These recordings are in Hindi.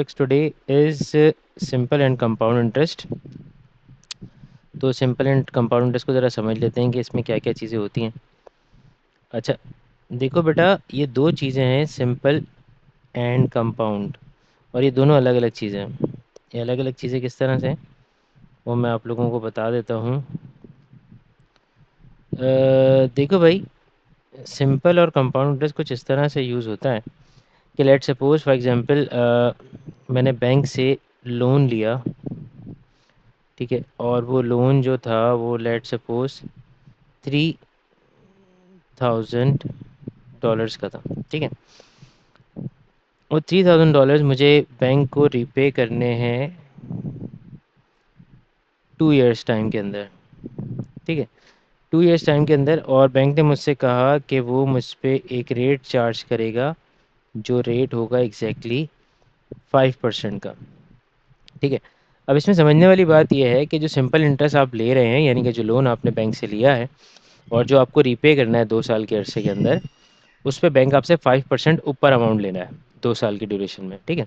topics today is simple and compound interest. तो सिंपल एंड कंपाउंड इंटरेस्ट को ज़रा समझ लेते हैं कि इसमें क्या क्या चीज़ें होती हैं। अच्छा, देखो बेटा, ये दो चीज़ें हैं, सिंपल एंड कंपाउंड, और ये दोनों अलग अलग चीज़ें हैं। ये अलग अलग चीज़ें किस तरह से हैं वो मैं आप लोगों को बता देता हूँ। देखो भाई, सिंपल और कंपाउंड इंटरेस्ट कुछ इस तरह से यूज़ होता है कि लेट सपोज फॉर एग्जांपल मैंने बैंक से लोन लिया, ठीक है, और वो लोन जो था वो लेट सपोज $3000 का था, ठीक है। और $3000 मुझे बैंक को रिपे करने हैं 2 इयर्स टाइम के अंदर, ठीक है, 2 इयर्स टाइम के अंदर। और बैंक ने मुझसे कहा कि वो मुझ पे एक रेट चार्ज करेगा, जो रेट होगा एग्जैक्टली 5% का, ठीक है। अब इसमें समझने वाली बात यह है कि जो सिंपल इंटरेस्ट आप ले रहे हैं, यानी कि जो लोन आपने बैंक से लिया है और जो आपको रीपे करना है 2 साल के अरसे के अंदर, उस पे बैंक आपसे 5% ऊपर अमाउंट लेना है 2 साल की ड्यूरेशन में, ठीक है।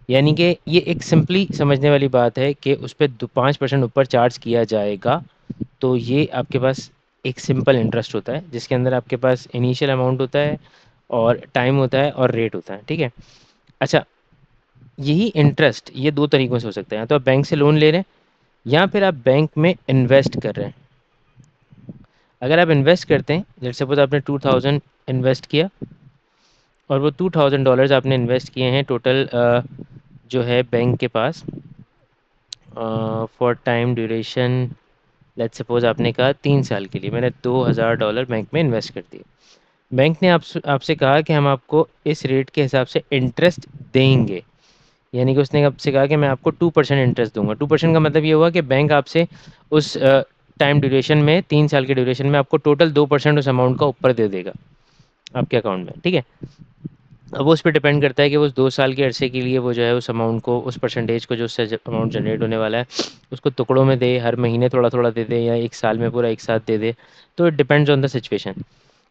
यानी कि ये एक सिंपली समझने वाली बात है कि उस पर 5% ऊपर चार्ज किया जाएगा। तो ये आपके पास एक सिंपल इंटरेस्ट होता है जिसके अंदर आपके पास इनिशियल अमाउंट होता है और टाइम होता है और रेट होता है, ठीक है। अच्छा, यही इंटरेस्ट ये दो तरीक़ों से हो सकता है, या तो आप बैंक से लोन ले रहे हैं या फिर आप बैंक में इन्वेस्ट कर रहे हैं। अगर आप इन्वेस्ट करते हैं, जैसे सपोज आपने 2000 इन्वेस्ट किया और वो $2000 आपने इन्वेस्ट किए हैं टोटल, जो है बैंक के पास for time duration, let's suppose आपने कहा 3 साल के लिए मैंने $2000 बैंक में इन्वेस्ट कर दिए। बैंक ने आपसे कहा कि हम आपको इस रेट के हिसाब से इंटरेस्ट देंगे, यानी कि उसने आपसे कहा कि मैं आपको 2% इंटरेस्ट दूंगा। 2% का मतलब ये हुआ कि बैंक आपसे उस टाइम ड्यूरेशन में, 3 साल के ड्यूरेशन में, आपको टोटल 2% उस अमाउंट का ऊपर दे देगा आपके अकाउंट में, ठीक है। अब वो उस पर डिपेंड करता है कि वो उस 2 साल के अरसे के लिए वो जो है उस अमाउंट को, उस परसेंटेज को, जो उससे अमाउंट जनरेट होने वाला है, उसको टुकड़ों में दे, हर महीने थोड़ा थोड़ा दे दे, या एक साल में पूरा एक साथ दे दे। तो it depends on the situation,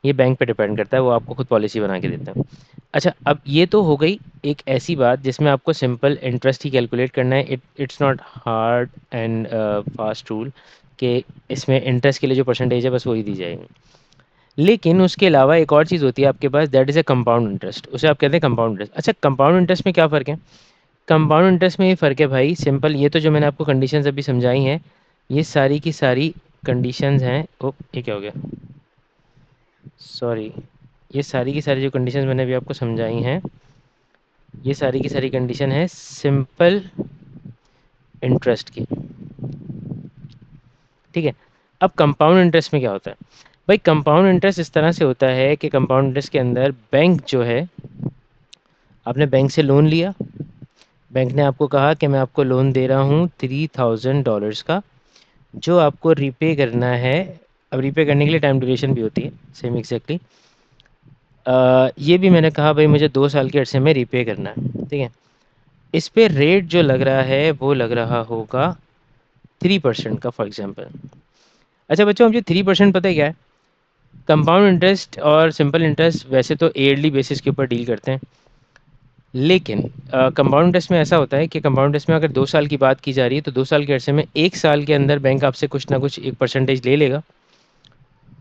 ये बैंक पे डिपेंड करता है, वो आपको खुद पॉलिसी बना के देते हैं। अच्छा, अब ये तो हो गई एक ऐसी बात जिसमें आपको सिंपल इंटरेस्ट ही कैलकुलेट करना है। It's not hard and fast rule कि इसमें इंटरेस्ट के लिए जो परसेंटेज है बस वही दी जाएगी। लेकिन उसके अलावा एक और चीज़ होती है आपके पास, that is a compound interest, उसे आप कहते हैं कंपाउंड इंटरेस्ट। अच्छा, कंपाउंड इंटरेस्ट में क्या फ़र्क है? कंपाउंड इंटरेस्ट में ये फ़र्क है भाई सिंपल, ये तो जो मैंने आपको कंडीशंस अभी समझाई हैं, ये सारी की सारी कंडीशंस हैं। ओ, ये क्या हो गया, सॉरी, ये सारी की सारी जो कंडीशंस मैंने अभी आपको समझाई हैं, ये सारी की सारी कंडीशन है सिंपल इंटरेस्ट की, ठीक है। अब कंपाउंड इंटरेस्ट में क्या होता है भाई? कंपाउंड इंटरेस्ट इस तरह से होता है कि कंपाउंड इंटरेस्ट के अंदर बैंक जो है, आपने बैंक से लोन लिया, बैंक ने आपको कहा कि मैं आपको लोन दे रहा हूँ $3000 का, जो आपको रीपे करना है। अब रीपे करने के लिए टाइम ड्यूरेशन भी होती है सेम एग्जैक्टली। ये भी मैंने कहा भाई मुझे 2 साल के अरसे में रीपे करना है, ठीक है। इस पे रेट जो लग रहा है वो लग रहा होगा 3% का, फॉर एग्जाम्पल। अच्छा बच्चों, मुझे 3% पता है क्या है? कंपाउंड इंटरेस्ट और सिंपल इंटरेस्ट वैसे तो ईयरली बेसिस के ऊपर डील करते हैं, लेकिन कंपाउंड इंटरेस्ट में ऐसा होता है कि कंपाउंड इंटरेस्ट में अगर 2 साल की बात की जा रही है तो 2 साल के अरसे में 1 साल के अंदर बैंक आपसे कुछ ना कुछ एक परसेंटेज ले लेगा,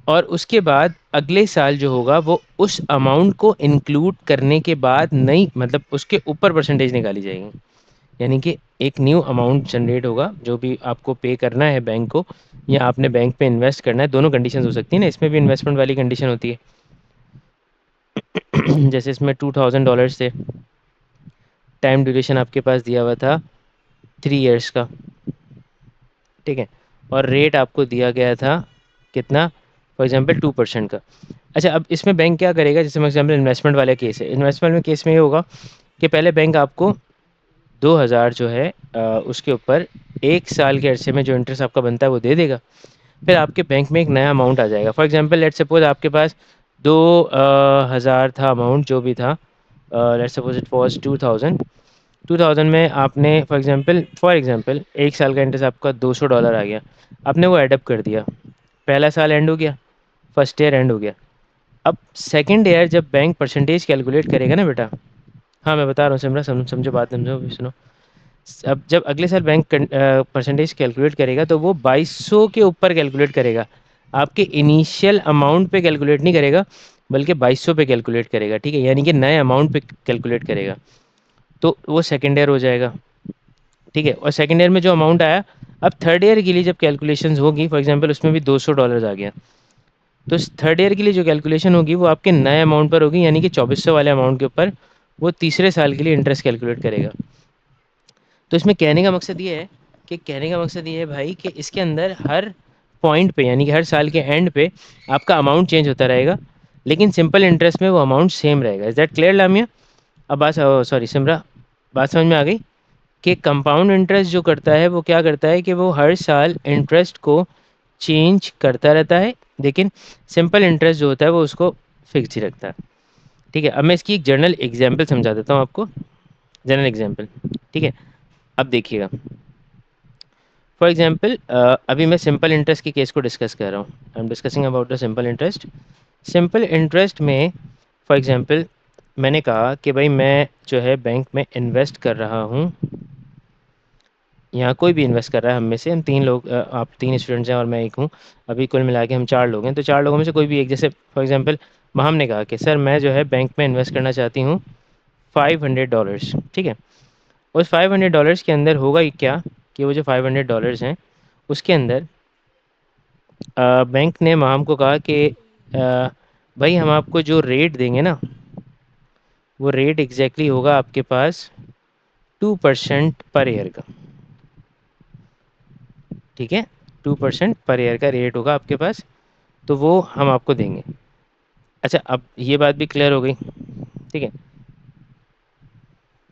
और उसके बाद अगले साल जो होगा वो उस अमाउंट को इंक्लूड करने के बाद नई, मतलब उसके ऊपर परसेंटेज निकाली जाएगी। यानी कि एक न्यू अमाउंट जनरेट होगा जो भी आपको पे करना है बैंक को, या आपने बैंक पे इन्वेस्ट करना है। दोनों कंडीशंस हो सकती है ना, इसमें भी इन्वेस्टमेंट वाली कंडीशन होती है। जैसे इसमें $2000 से टाइम ड्यूरेशन आपके पास दिया हुआ था 3 इयर्स का, ठीक है, और रेट आपको दिया गया था कितना, फॉर एग्जांपल 2% का। अच्छा, अब इसमें बैंक क्या करेगा, जैसे फॉर एग्जांपल इन्वेस्टमेंट वाला केस है, इन्वेस्टमेंट में केस में ये होगा कि पहले बैंक आपको 2000 जो है उसके ऊपर 1 साल के अरसे में जो इंटरेस्ट आपका बनता है वो दे देगा। फिर आपके बैंक में एक नया अमाउंट आ जाएगा, फॉर एग्जांपल लेट्स सपोज आपके पास 2000 था अमाउंट जो भी था, लेट्स सपोज इट वाज 2000 में आपने फॉर एग्जांपल 1 साल का इंटरेस्ट आपका $200 आ गया, आपने वो एडअप कर दिया, पहला साल एंड हो गया, फर्स्ट ईयर एंड हो गया। अब सेकंड ईयर जब बैंक परसेंटेज कैलकुलेट करेगा ना बेटा, हाँ मैं बता रहा हूँ सिमरा, समझो बात, समझो सुनो। अब जब अगले साल बैंक परसेंटेज कैलकुलेट करेगा तो वो 2200 के ऊपर कैलकुलेट करेगा, आपके इनिशियल अमाउंट पे कैलकुलेट नहीं करेगा, बल्कि 2200 पे कैलकुलेट करेगा, ठीक है, यानी कि नए अमाउंट पे कैलकुलेट करेगा। तो वो सेकेंड ईयर हो जाएगा, ठीक है। और सेकेंड ईयर में जो अमाउंट आया, अब थर्ड ईयर के लिए जब कैलकुलेशंस होगी, फॉर एग्जांपल उसमें भी $200 आ गया, तो थर्ड ईयर के लिए जो कैलकुलेशन होगी वो आपके नए अमाउंट पर होगी, यानी कि 2400 वाले अमाउंट के ऊपर वो तीसरे साल के लिए इंटरेस्ट कैलकुलेट करेगा। तो इसमें कहने का मकसद ये है कि कहने का मकसद ये है भाई कि इसके अंदर हर पॉइंट पे, यानी कि हर साल के एंड पे आपका अमाउंट चेंज होता रहेगा, लेकिन सिंपल इंटरेस्ट में वो अमाउंट सेम रहेगा। Is that clear लामिया? अब बात, सॉरी सिमरा, बात समझ में आ गई कि कंपाउंड इंटरेस्ट जो करता है वो क्या करता है कि वो हर साल इंटरेस्ट को चेंज करता रहता है, लेकिन सिंपल इंटरेस्ट जो होता है वो उसको फिक्स ही रखता है, ठीक है। अब मैं इसकी एक जर्नल एग्जांपल समझा देता हूँ आपको, जनरल एग्जांपल, ठीक है। अब देखिएगा, फॉर एग्जांपल अभी मैं सिंपल इंटरेस्ट के केस को डिस्कस कर रहा हूँ, I am discussing about the simple interest. Simple interest में फॉर एग्जांपल मैंने कहा कि भाई मैं जो है बैंक में इन्वेस्ट कर रहा हूँ, यहाँ कोई भी इन्वेस्ट कर रहा है, हम में से हम तीन लोग, आप तीन स्टूडेंट्स हैं और मैं एक हूँ, अभी कुल मिला के हम चार लोग हैं, तो चार लोगों में से कोई भी एक, जैसे फॉर एग्जांपल महम ने कहा कि सर मैं जो है बैंक में इन्वेस्ट करना चाहती हूँ $500, ठीक है। उस $500 के अंदर होगा ये क्या कि वो जो $500 हैं उसके अंदर बैंक ने महम को कहा कि भाई हम आपको जो रेट देंगे ना, वो रेट एग्जैक्टली होगा आपके पास 2% पर ईयर का, ठीक है। 2% पर ईयर का रेट होगा आपके पास, तो वो हम आपको देंगे। अच्छा, अब ये बात भी क्लियर हो गई, ठीक है।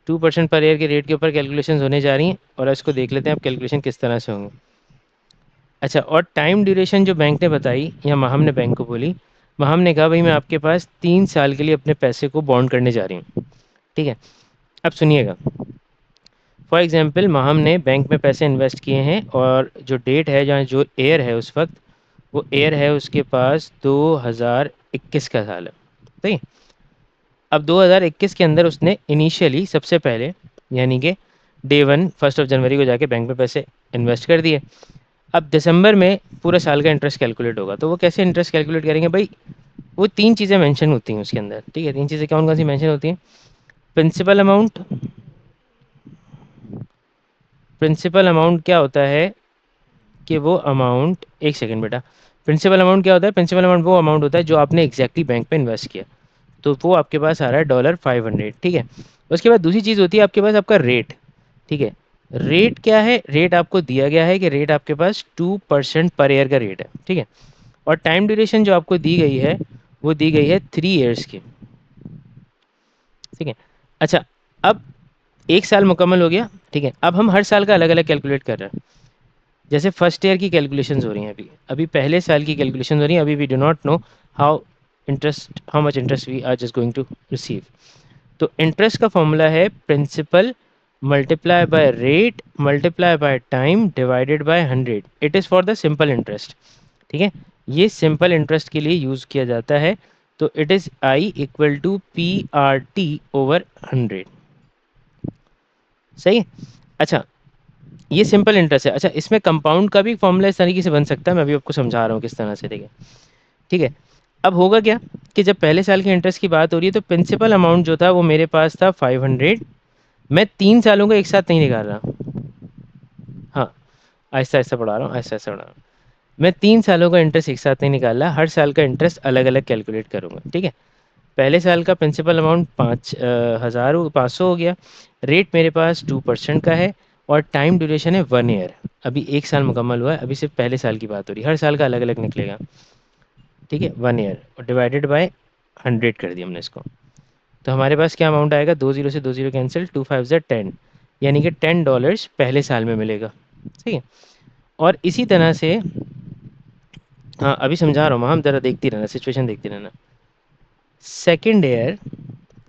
2% पर ईयर के रेट के ऊपर कैलकुलेशन होने जा रही हैं, और इसको देख लेते हैं अब कैलकुलेशन किस तरह से होंगे। अच्छा, और टाइम ड्यूरेशन जो बैंक ने बताई, या महम ने बैंक को बोली, महम ने कहा भाई मैं आपके पास 3 साल के लिए अपने पैसे को बॉन्ड करने जा रही हूँ, ठीक है। अब सुनिएगा, फॉर एग्जांपल महम ने बैंक में पैसे इन्वेस्ट किए हैं, और जो डेट है, जहाँ जो ईयर है उस वक्त, वो ईयर है उसके पास 2021 का साल है, सही। अब 2021 के अंदर उसने इनिशियली सबसे पहले, यानी कि डे वन 1 जनवरी को जाके बैंक में पैसे इन्वेस्ट कर दिए। अब दिसंबर में पूरा साल का इंटरेस्ट कैलकुलेट होगा, तो वो कैसे इंटरेस्ट कैलकुलेट करेंगे भाई, वो तीन चीज़ें मेंशन होती हैं उसके अंदर, ठीक है। तीन चीज़ें कौन कौन सी मेंशन होती हैं? प्रिंसिपल अमाउंट, प्रिंसिपल अमाउंट क्या होता है कि वो अमाउंट, एक सेकंड बेटा, प्रिंसिपल अमाउंट क्या होता है? प्रिंसिपल अमाउंट वो अमाउंट होता है जो आपने एग्जैक्टली बैंक में इन्वेस्ट किया, तो वो आपके पास आ रहा है $500, ठीक है। उसके बाद दूसरी चीज़ होती है आपके पास आपका रेट, ठीक है। रेट क्या है? रेट आपको दिया गया है कि रेट आपके पास 2% पर ईयर का रेट है, ठीक है। और टाइम ड्यूरेशन जो आपको दी गई है, वो दी गई है 3 ईयर्स की, ठीक है। अच्छा, अब एक साल मुकम्मल हो गया, ठीक है। अब हम हर साल का अलग अलग कैलकुलेट कर रहे हैं। जैसे फर्स्ट ईयर की कैलकुलेशंस हो रही हैं, अभी अभी पहले साल की कैलकुलेशन हो रही है, अभी we do not know how how much interest we are just going to receive. तो इंटरेस्ट का फॉर्मूला है principal multiply by rate multiply by time divided by 100, it is for the simple interest, ठीक है। ये सिंपल इंटरेस्ट के लिए यूज़ किया जाता है, तो it is I equal to PRT/100, सही है। अच्छा, ये सिंपल इंटरेस्ट है। अच्छा, इसमें कंपाउंड का भी फॉर्मूला इस तरीके से बन सकता है, मैं अभी आपको समझा रहा हूँ किस तरह से, ठीक है। ठीक है, अब होगा क्या कि जब पहले साल के इंटरेस्ट की बात हो रही है, तो प्रिंसिपल अमाउंट जो था वो मेरे पास था 500, मैं 3 सालों का एक साथ नहीं निकाल रहा, हाँ, आहिस्ता आहिस्ता बढ़ा रहा हूँ, आहिस्ता आहिस्ता बढ़ा रहा हूँ। मैं 3 सालों का इंटरेस्ट एक साथ नहीं निकाल रहा, हर साल का इंटरेस्ट अलग अलग कैलकुलेट करूँगा, ठीक है। पहले साल का प्रिंसिपल अमाउंट 5,000 500 हो गया, रेट मेरे पास 2% का है, और टाइम ड्यूरेशन है 1 ईयर, अभी एक साल मुकम्मल हुआ है, अभी सिर्फ पहले साल की बात हो रही है, हर साल का अलग अलग निकलेगा, ठीक है। 1 ईयर और डिवाइडेड बाय 100 कर दिया हमने इसको, तो हमारे पास क्या अमाउंट आएगा, 20 से 20 कैंसिल, 2 5 10, यानी कि $10 पहले साल में मिलेगा, ठीक है। और इसी तरह से, हाँ अभी समझा रहा हूँ, हम ज़रा देखती रहना, सिचुएशन देखती रहना। सेकेंड ईयर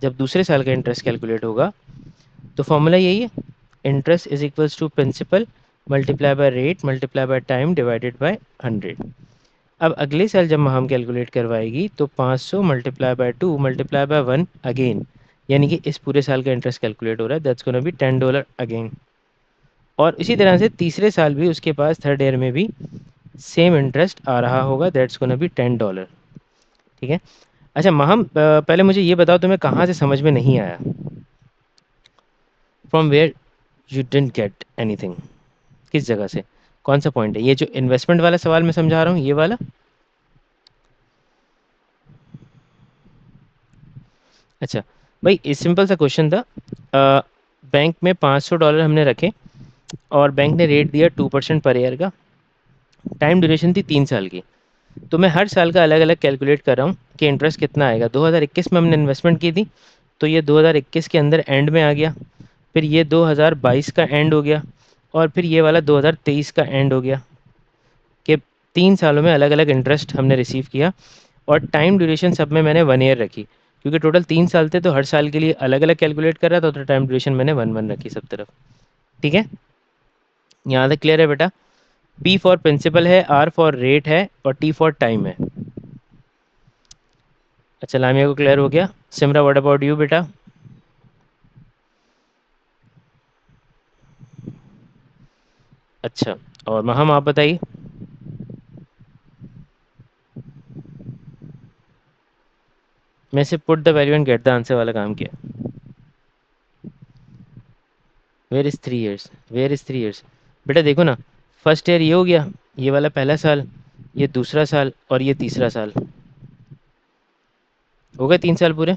जब दूसरे साल का इंटरेस्ट कैलकुलेट होगा, तो फॉर्मूला यही है, interest is equals to principal multiply by rate multiply by time divided by 100। अब अगले साल जब हम कैलकुलेट करवाएगी, तो 500 multiply by 2 multiply by 1 again, यानी कि इस पूरे साल का इंटरेस्ट कैलकुलेट हो रहा है, दैट्स गोना बी $10 अगेन। और इसी तरह से तीसरे साल भी उसके पास थर्ड ईयर में भी सेम इंटरेस्ट आ रहा होगा, दैट्स गोना बी $10। ठीक है। अच्छा महम, पहले मुझे ये बताओ तुम्हें कहाँ से समझ में नहीं आया, from where you didn't get anything, किस जगह से, कौन सा पॉइंट है ये जो इन्वेस्टमेंट वाला सवाल मैं समझा रहा हूँ ये वाला? अच्छा भाई, इस सिंपल सा क्वेश्चन था। बैंक में $500 हमने रखे और बैंक ने रेट दिया 2% पर ईयर का, टाइम ड्यूरेशन थी 3 साल की। तो मैं हर साल का अलग अलग कैलकुलेट कर रहा हूँ कि इंटरेस्ट कितना आएगा। 2021 में हमने इन्वेस्टमेंट की थी, तो ये 2021 के अंदर एंड में आ गया, फिर ये 2022 का एंड हो गया, और फिर ये वाला 2023 का एंड हो गया, कि 3 सालों में अलग अलग इंटरेस्ट हमने रिसीव किया। और टाइम ड्यूरेशन सब में मैंने 1 ईयर रखी, क्योंकि टोटल 3 साल थे तो हर साल के लिए अलग अलग कैलकुलेट कर रहा था, तो टाइम ड्यूरेशन मैंने 1 1 रखी सब तरफ। ठीक है, यहाँ तक क्लियर है बेटा? P फॉर प्रिंसिपल है, R फॉर रेट है, और T फॉर टाइम है। अच्छा लामिया को क्लियर हो गया। सिमरा व्हाट अबाउट यू बेटा? अच्छा, और महम आप बताइए। मैं सिर्फ put the value and get the answer वाला काम किया। Where is 3 years, where is 3 years? बेटा देखो ना, फर्स्ट ईयर ये हो गया, ये वाला पहला साल, ये दूसरा साल, और ये तीसरा साल, हो गए 3 साल पूरे।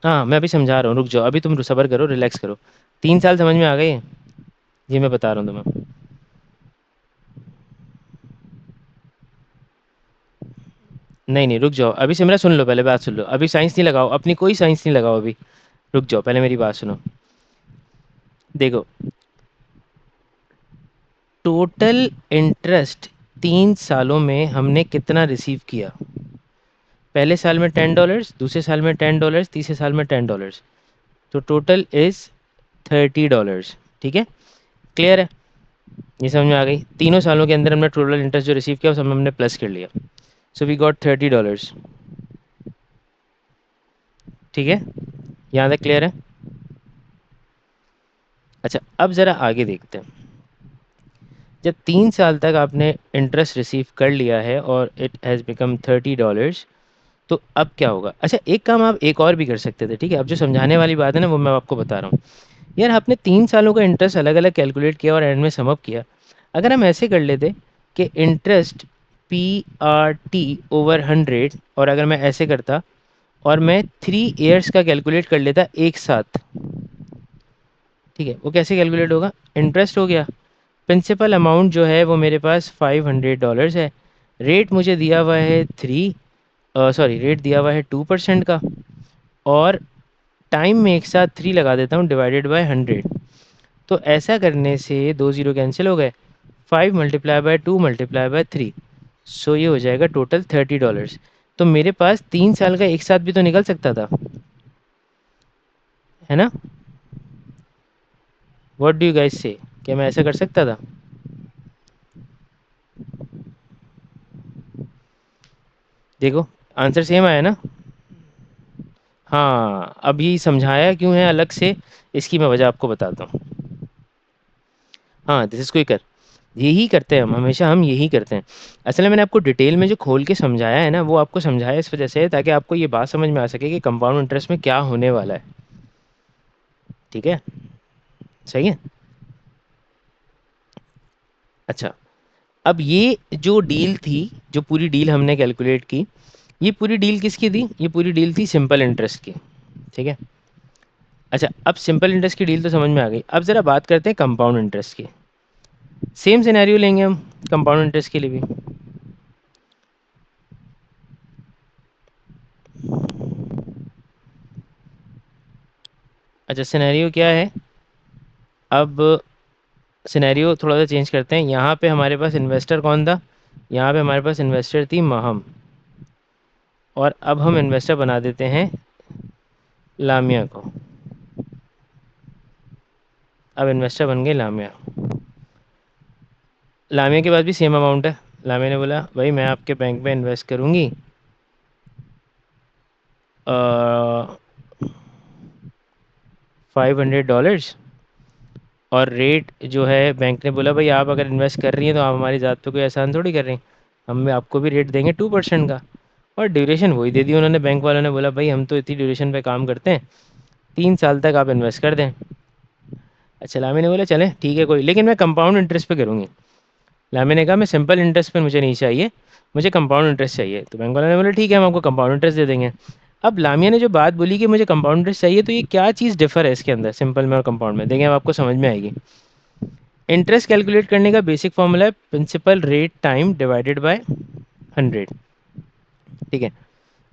हाँ मैं अभी समझा रहा हूँ, रुक जाओ, अभी तुम सब्र करो, रिलैक्स करो। 3 साल समझ में आ गए? ये मैं बता रहा हूँ तुम्हें। नहीं नहीं, रुक जाओ, अभी सिमरा सुन लो, पहले बात सुन लो, अभी साइंस नहीं लगाओ, अपनी कोई साइंस नहीं लगाओ अभी। रुक जाओ, पहले मेरी बात सुनो। देखो, टोटल इंटरेस्ट 3 सालों में हमने कितना रिसीव किया? पहले साल में $10, दूसरे साल में $10, तीसरे साल में $10, तो टोटल इज $30। ठीक है, क्लियर है? ये समझ में आ गई? तीनों सालों के अंदर हमने टोटल इंटरेस्ट जो रिसीव किया, उस हमने प्लस कर लिया, सो वी गॉट $30। ठीक है, यहाँ तक क्लियर है? अच्छा अब ज़रा आगे देखते हैं। जब 3 साल तक आपने इंटरेस्ट रिसीव कर लिया है और इट हैज़ बिकम $30, तो अब क्या होगा? अच्छा एक काम आप एक और भी कर सकते थे, ठीक है? अब जो समझाने वाली बात है ना, वो मैं आपको बता रहा हूँ। यार आपने 3 सालों का इंटरेस्ट अलग अलग कैलकुलेट किया और एंड में सम अप किया। अगर हम ऐसे कर लेते कि इंटरेस्ट PRT/100, और अगर मैं ऐसे करता और मैं 3 ईयर्स का कैलकुलेट कर लेता एक साथ, ठीक है? वो कैसे कैलकुलेट होगा? इंटरेस्ट हो गया, प्रिंसिपल अमाउंट जो है वो मेरे पास $500 है, रेट मुझे दिया हुआ है सॉरी रेट दिया हुआ है 2% का, और टाइम में एक साथ 3 लगा देता हूँ डिवाइडेड बाय 100। तो ऐसा करने से 2 जीरो कैंसिल हो गए, 5 × 2 × 3, सो ये हो जाएगा टोटल $30। तो मेरे पास 3 साल का एक साथ भी तो निकल सकता था, है ना? व्हाट डू यू गाइस से, क्या मैं ऐसा कर सकता था? देखो, आंसर सेम आया ना? हाँ, अब ये समझाया क्यों है अलग से, इसकी मैं वजह आपको बताता हूँ। हाँ, दिस इज क्विकर। यही करते हैं हम, हमेशा हम यही करते हैं। असल में मैंने आपको डिटेल में जो खोल के समझाया है ना, वो आपको समझाया इस वजह से है ताकि आपको ये बात समझ में आ सके कि कंपाउंड इंटरेस्ट में क्या होने वाला है। ठीक है, सही है। अच्छा, अब ये जो डील थी, जो पूरी डील हमने कैलकुलेट की, ये पूरी डील किसकी थी? ये पूरी डील थी सिंपल इंटरेस्ट की। ठीक है। अच्छा, अब सिंपल इंटरेस्ट की डील तो समझ में आ गई, अब ज़रा बात करते हैं कंपाउंड इंटरेस्ट की। सेम सिनेरियो लेंगे हम कंपाउंड इंटरेस्ट के लिए भी। अच्छा, सिनेरियो क्या है? अब सिनेरियो थोड़ा सा चेंज करते हैं। यहाँ पे हमारे पास इन्वेस्टर कौन था? यहाँ पे हमारे पास इन्वेस्टर थी महम, और अब हम इन्वेस्टर बना देते हैं लामिया को। अब इन्वेस्टर बन गए लामिया। लामिया के पास भी सेम अमाउंट है, लामिया ने बोला भाई मैं आपके बैंक में इन्वेस्ट करूँगी $500, और रेट जो है बैंक ने बोला भाई आप अगर इन्वेस्ट कर रही हैं तो आप हमारी ज़ात पे कोई एहसान थोड़ी कर रही हैं, हम आपको भी रेट देंगे 2% का। और ड्यूरेशन वही दे दी उन्होंने, बैंक वालों ने बोला भाई हम तो इतनी ड्यूरेशन पे काम करते हैं, 3 साल तक आप इन्वेस्ट कर दें। अच्छा, लामी ने बोला चलें ठीक है कोई, लेकिन मैं कंपाउंड इंटरेस्ट पे करूँगी। लामी ने कहा मैं सिंपल इंटरेस्ट पे मुझे नहीं चाहिए, मुझे कंपाउंड इंटरेस्ट चाहिए। तो बैंक वालों ने बोला ठीक है हम आपको कंपाउंड इंटरेस्ट दे देंगे। अब लामिया ने जो बात बोली कि मुझे कंपाउंड इंटरेस्ट चाहिए, तो ये क्या चीज़ डिफर है इसके अंदर सिंपल में और कंपाउंड में, देखें अब आपको समझ में आएगी। इंटरेस्ट कैलकुलेट करने का बेसिक फॉर्मूला है principal rate time divided by 100। ठीक है,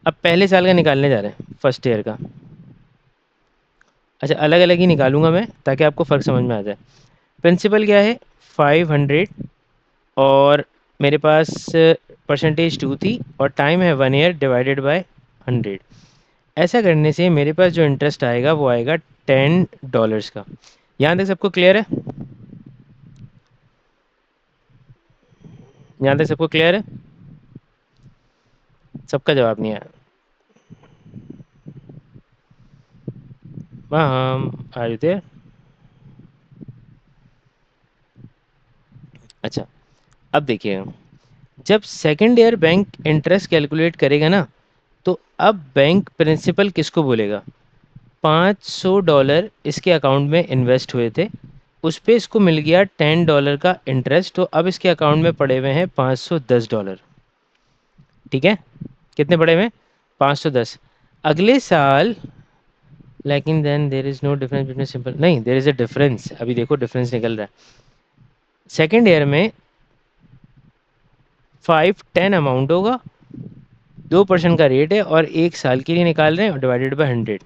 अब पहले साल का निकालने जा रहे हैं, फर्स्ट ईयर का। अच्छा, अलग अलग ही निकालूंगा मैं ताकि आपको फ़र्क समझ में आ जाए। प्रिंसिपल क्या है 500, और मेरे पास परसेंटेज 2 थी, और टाइम है 1 ईयर डिवाइडेड बाय 100। ऐसा करने से मेरे पास जो इंटरेस्ट आएगा वो आएगा $10 का। यहाँ तक सबको क्लियर है? यहाँ तक सबको क्लियर है? सबका जवाब नहीं आया। हाँ हाँ, आ रहे थे। अच्छा, अब देखिए, जब second year bank interest calculate करेगा ना, तो अब बैंक प्रिंसिपल किसको बोलेगा? $500 इसके अकाउंट में इन्वेस्ट हुए थे, उस पे इसको मिल गया $10 का इंटरेस्ट, तो अब इसके अकाउंट में पड़े हुए हैं $510। ठीक है, कितने पड़े हुए हैं? 510। अगले साल, लेकिन then there is no difference between simple, नहीं देर इज अ डिफरेंस, अभी देखो डिफरेंस निकल रहा है। सेकेंड ईयर में 510 अमाउंट होगा, 2% का रेट है, और 1 साल के लिए निकाल रहे हैं, और डिवाइडेड बाय 100।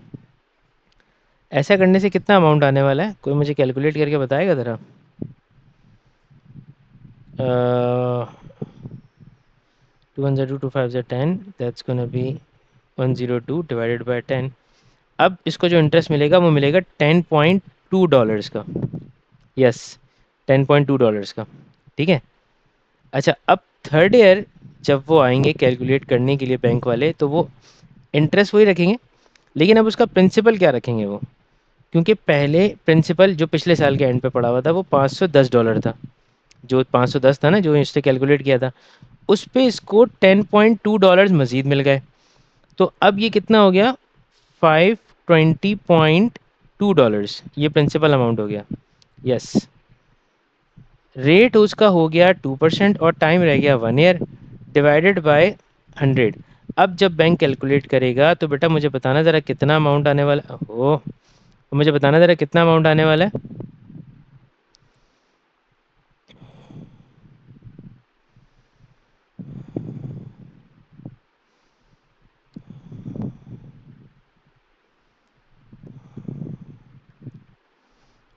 ऐसा करने से कितना अमाउंट आने वाला है, कोई मुझे कैलकुलेट करके बताएगा ज़रा? 2 1 2 5 10, that's gonna be 102 divided by 10। अब इसको जो इंटरेस्ट मिलेगा वो मिलेगा $10.2 का। यस, $10.2 का। ठीक है। अच्छा, अब थर्ड ईयर जब वो आएंगे कैलकुलेट करने के लिए बैंक वाले, तो वो इंटरेस्ट वही रखेंगे, लेकिन अब उसका प्रिंसिपल क्या रखेंगे वो? क्योंकि पहले प्रिंसिपल जो पिछले साल के एंड पे पड़ा हुआ था वो $510 था, जो 510 था ना जो इसने कैलकुलेट किया था, उस पे इसको $10.2 मजीद मिल गए। तो अब ये कितना हो गया? $520.2, ये प्रिंसिपल अमाउंट हो गया। यस, रेट उसका हो गया 2%, और टाइम रह गया 1 ईयर डिवाइडेड बाय 100। अब जब बैंक कैलकुलेट करेगा तो बेटा मुझे बताना ज़रा कितना अमाउंट आने वाला, ओह, मुझे बताना ज़रा कितना अमाउंट आने वाला है?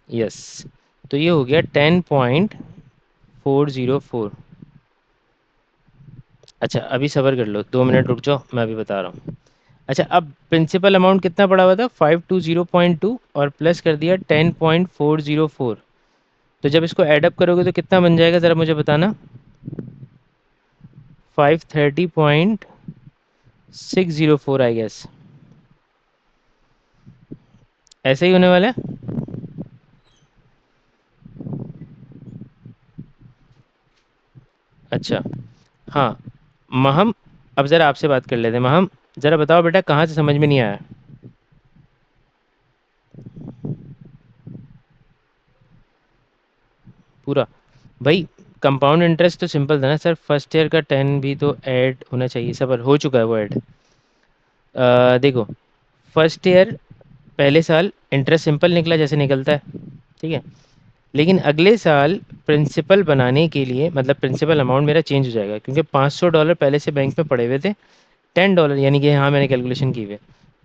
यस, तो ये हो गया 10.404। अच्छा, अभी सब्र कर लो, 2 मिनट रुक जाओ, मैं अभी बता रहा हूँ। अच्छा, अब प्रिंसिपल अमाउंट कितना पड़ा हुआ था? 520.2, और प्लस कर दिया 10.404। तो जब इसको ऐडअप करोगे तो कितना बन जाएगा ज़रा मुझे बताना? 530.604 आई गेस। ऐसे ही होने वाला है। अच्छा, हाँ, महम, अब ज़रा आपसे बात कर लेते हैं। महम, ज़रा बताओ बेटा कहाँ से समझ में नहीं आया? पूरा? भाई, कंपाउंड इंटरेस्ट तो सिंपल था ना सर, फर्स्ट ईयर का 10 भी तो ऐड होना चाहिए, सब हो चुका है वो ऐड। देखो, फर्स्ट ईयर पहले साल इंटरेस्ट सिंपल निकला जैसे निकलता है, ठीक है, लेकिन अगले साल प्रिंसिपल बनाने के लिए, मतलब प्रिंसिपल अमाउंट मेरा चेंज हो जाएगा, क्योंकि $500 पहले से बैंक में पड़े हुए थे। $10, यानी कि हाँ मैंने कैलकुलेशन की हुई है,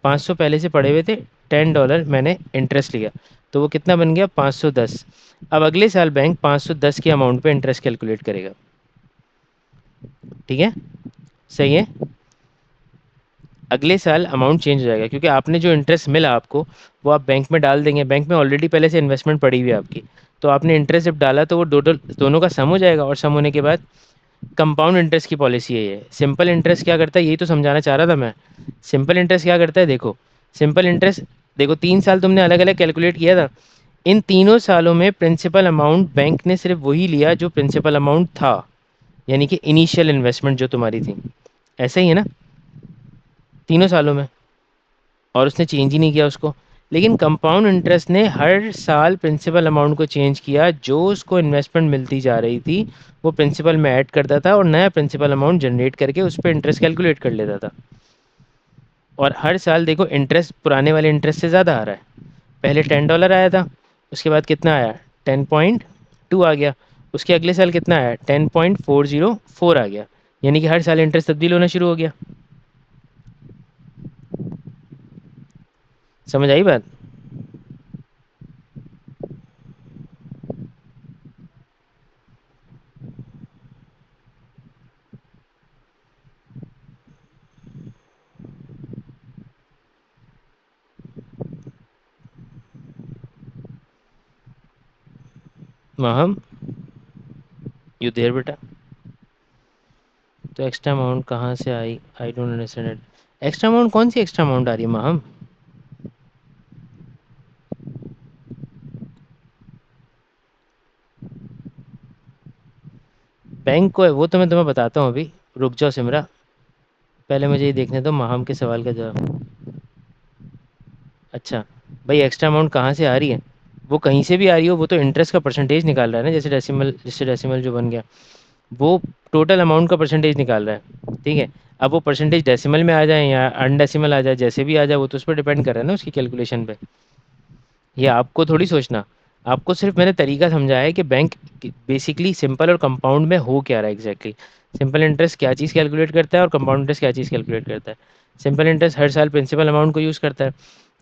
500 पहले से पड़े हुए थे, $10 मैंने इंटरेस्ट लिया, तो वो कितना बन गया? 510। अब अगले साल बैंक 510 के अमाउंट पे इंटरेस्ट कैलकुलेट करेगा। ठीक है, सही है। अगले साल अमाउंट चेंज हो जाएगा, क्योंकि आपने जो इंटरेस्ट मिला आपको, वो आप बैंक में डाल देंगे, बैंक में ऑलरेडी पहले से इन्वेस्टमेंट पड़ी हुई है आपकी, तो आपने इंटरेस्ट जब डाला तो वो टोटल दोनों का सम हो जाएगा, और सम होने के बाद कंपाउंड इंटरेस्ट की पॉलिसी है ये। सिंपल इंटरेस्ट क्या करता है, यही तो समझाना चाह रहा था मैं। सिंपल इंटरेस्ट क्या करता है, देखो। सिंपल इंटरेस्ट, देखो 3 साल तुमने अलग अलग कैलकुलेट किया था। इन तीनों सालों में प्रिंसिपल अमाउंट बैंक ने सिर्फ वही लिया जो प्रिंसिपल अमाउंट था, यानी कि इनिशियल इन्वेस्टमेंट जो तुम्हारी थी। ऐसा ही है ना, तीनों सालों में। और उसने चेंज ही नहीं किया उसको। लेकिन कंपाउंड इंटरेस्ट ने हर साल प्रिंसिपल अमाउंट को चेंज किया, जो उसको इन्वेस्टमेंट मिलती जा रही थी वो प्रिंसिपल में ऐड करता था और नया प्रिंसिपल अमाउंट जनरेट करके उस पर इंटरेस्ट कैलकुलेट कर लेता था। और हर साल देखो इंटरेस्ट पुराने वाले इंटरेस्ट से ज़्यादा आ रहा है। पहले $10 आया था, उसके बाद कितना आया, 10.2 आ गया। उसके अगले साल कितना आया, 10.404 आ गया। यानी कि हर साल इंटरेस्ट तब्दील होना शुरू हो गया। समझ आई बात। महम, यू देयर बेटा। तो एक्स्ट्रा अमाउंट कहाँ से आई, I don't understand it. Extra amount कौन सी एक्स्ट्रा अमाउंट आ रही है महम। बैंक को है वो, तो मैं तुम्हें बताता हूँ अभी। रुक जाओ सिमरा, पहले मुझे ये देखने दो महम के सवाल का जवाब। अच्छा, भाई एक्स्ट्रा अमाउंट कहाँ से आ रही है, वो कहीं से भी आ रही हो, वो तो इंटरेस्ट का परसेंटेज निकाल रहा है ना, जैसे डेसिमल जो बन गया, वो टोटल अमाउंट का परसेंटेज निकाल रहा है, ठीक है। अब वो परसेंटेज डेसिमल में आ जाए या अनडेसिमल आ जाए, जैसे भी आ जाए, वो तो उस पर डिपेंड कर रहा है ना उसकी कैलकुलेशन पे। ये आपको थोड़ी सोचना। आपको सिर्फ मैंने तरीका समझाया है कि बैंक बेसिकली सिंपल और कंपाउंड में हो क्या रहा है एग्जैक्टली। सिंपल इंटरेस्ट क्या चीज़ कैलकुलेट करता है और कंपाउंड इंटरेस्ट क्या चीज़ कैलकुलेट करता है। सिंपल इंटरेस्ट हर साल प्रिंसिपल अमाउंट को यूज़ करता है,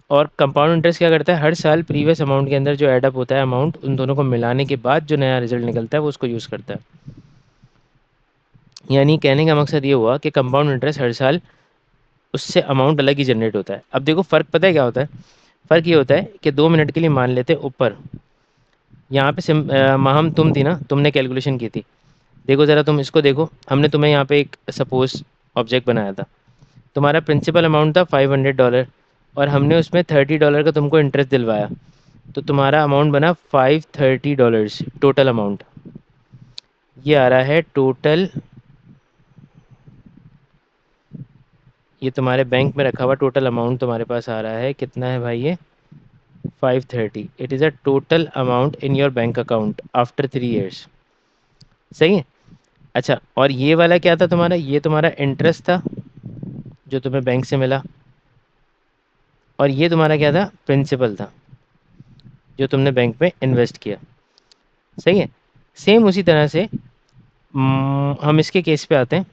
और कंपाउंड इंटरेस्ट क्या करता है, हर साल प्रीवियस अमाउंट के अंदर जो एडअप होता है अमाउंट, उन दोनों को मिलाने के बाद जो नया रिजल्ट निकलता है वो उसको यूज़ करता है। यानी कहने का मकसद ये हुआ कि कंपाउंड इंटरेस्ट हर साल उससे अमाउंट अलग ही जनरेट होता है। अब देखो फ़र्क पता है क्या होता है। फ़र्क ये होता है कि 2 मिनट के लिए मान लेते हैं ऊपर, यहाँ पे माहम तुम थी ना, तुमने कैलकुलेशन की थी। देखो ज़रा तुम इसको देखो, हमने तुम्हें यहाँ पे एक सपोज ऑब्जेक्ट बनाया था। तुम्हारा प्रिंसिपल अमाउंट था $500, और हमने उसमें $30 का तुमको इंटरेस्ट दिलवाया। तो तुम्हारा अमाउंट बना $530 टोटल अमाउंट। ये आ रहा है टोटल, ये तुम्हारे बैंक में रखा हुआ टोटल अमाउंट तुम्हारे पास आ रहा है, कितना है भाई ये, 530। It is a total amount in your bank account after 3 years. सही है। अच्छा, और ये वाला क्या था तुम्हारा, ये तुम्हारा इंटरेस्ट था जो तुम्हें बैंक से मिला, और ये तुम्हारा क्या था, प्रिंसिपल था जो तुमने बैंक में इन्वेस्ट किया। सही है। सेम उसी तरह से हम इसके केस पे आते हैं।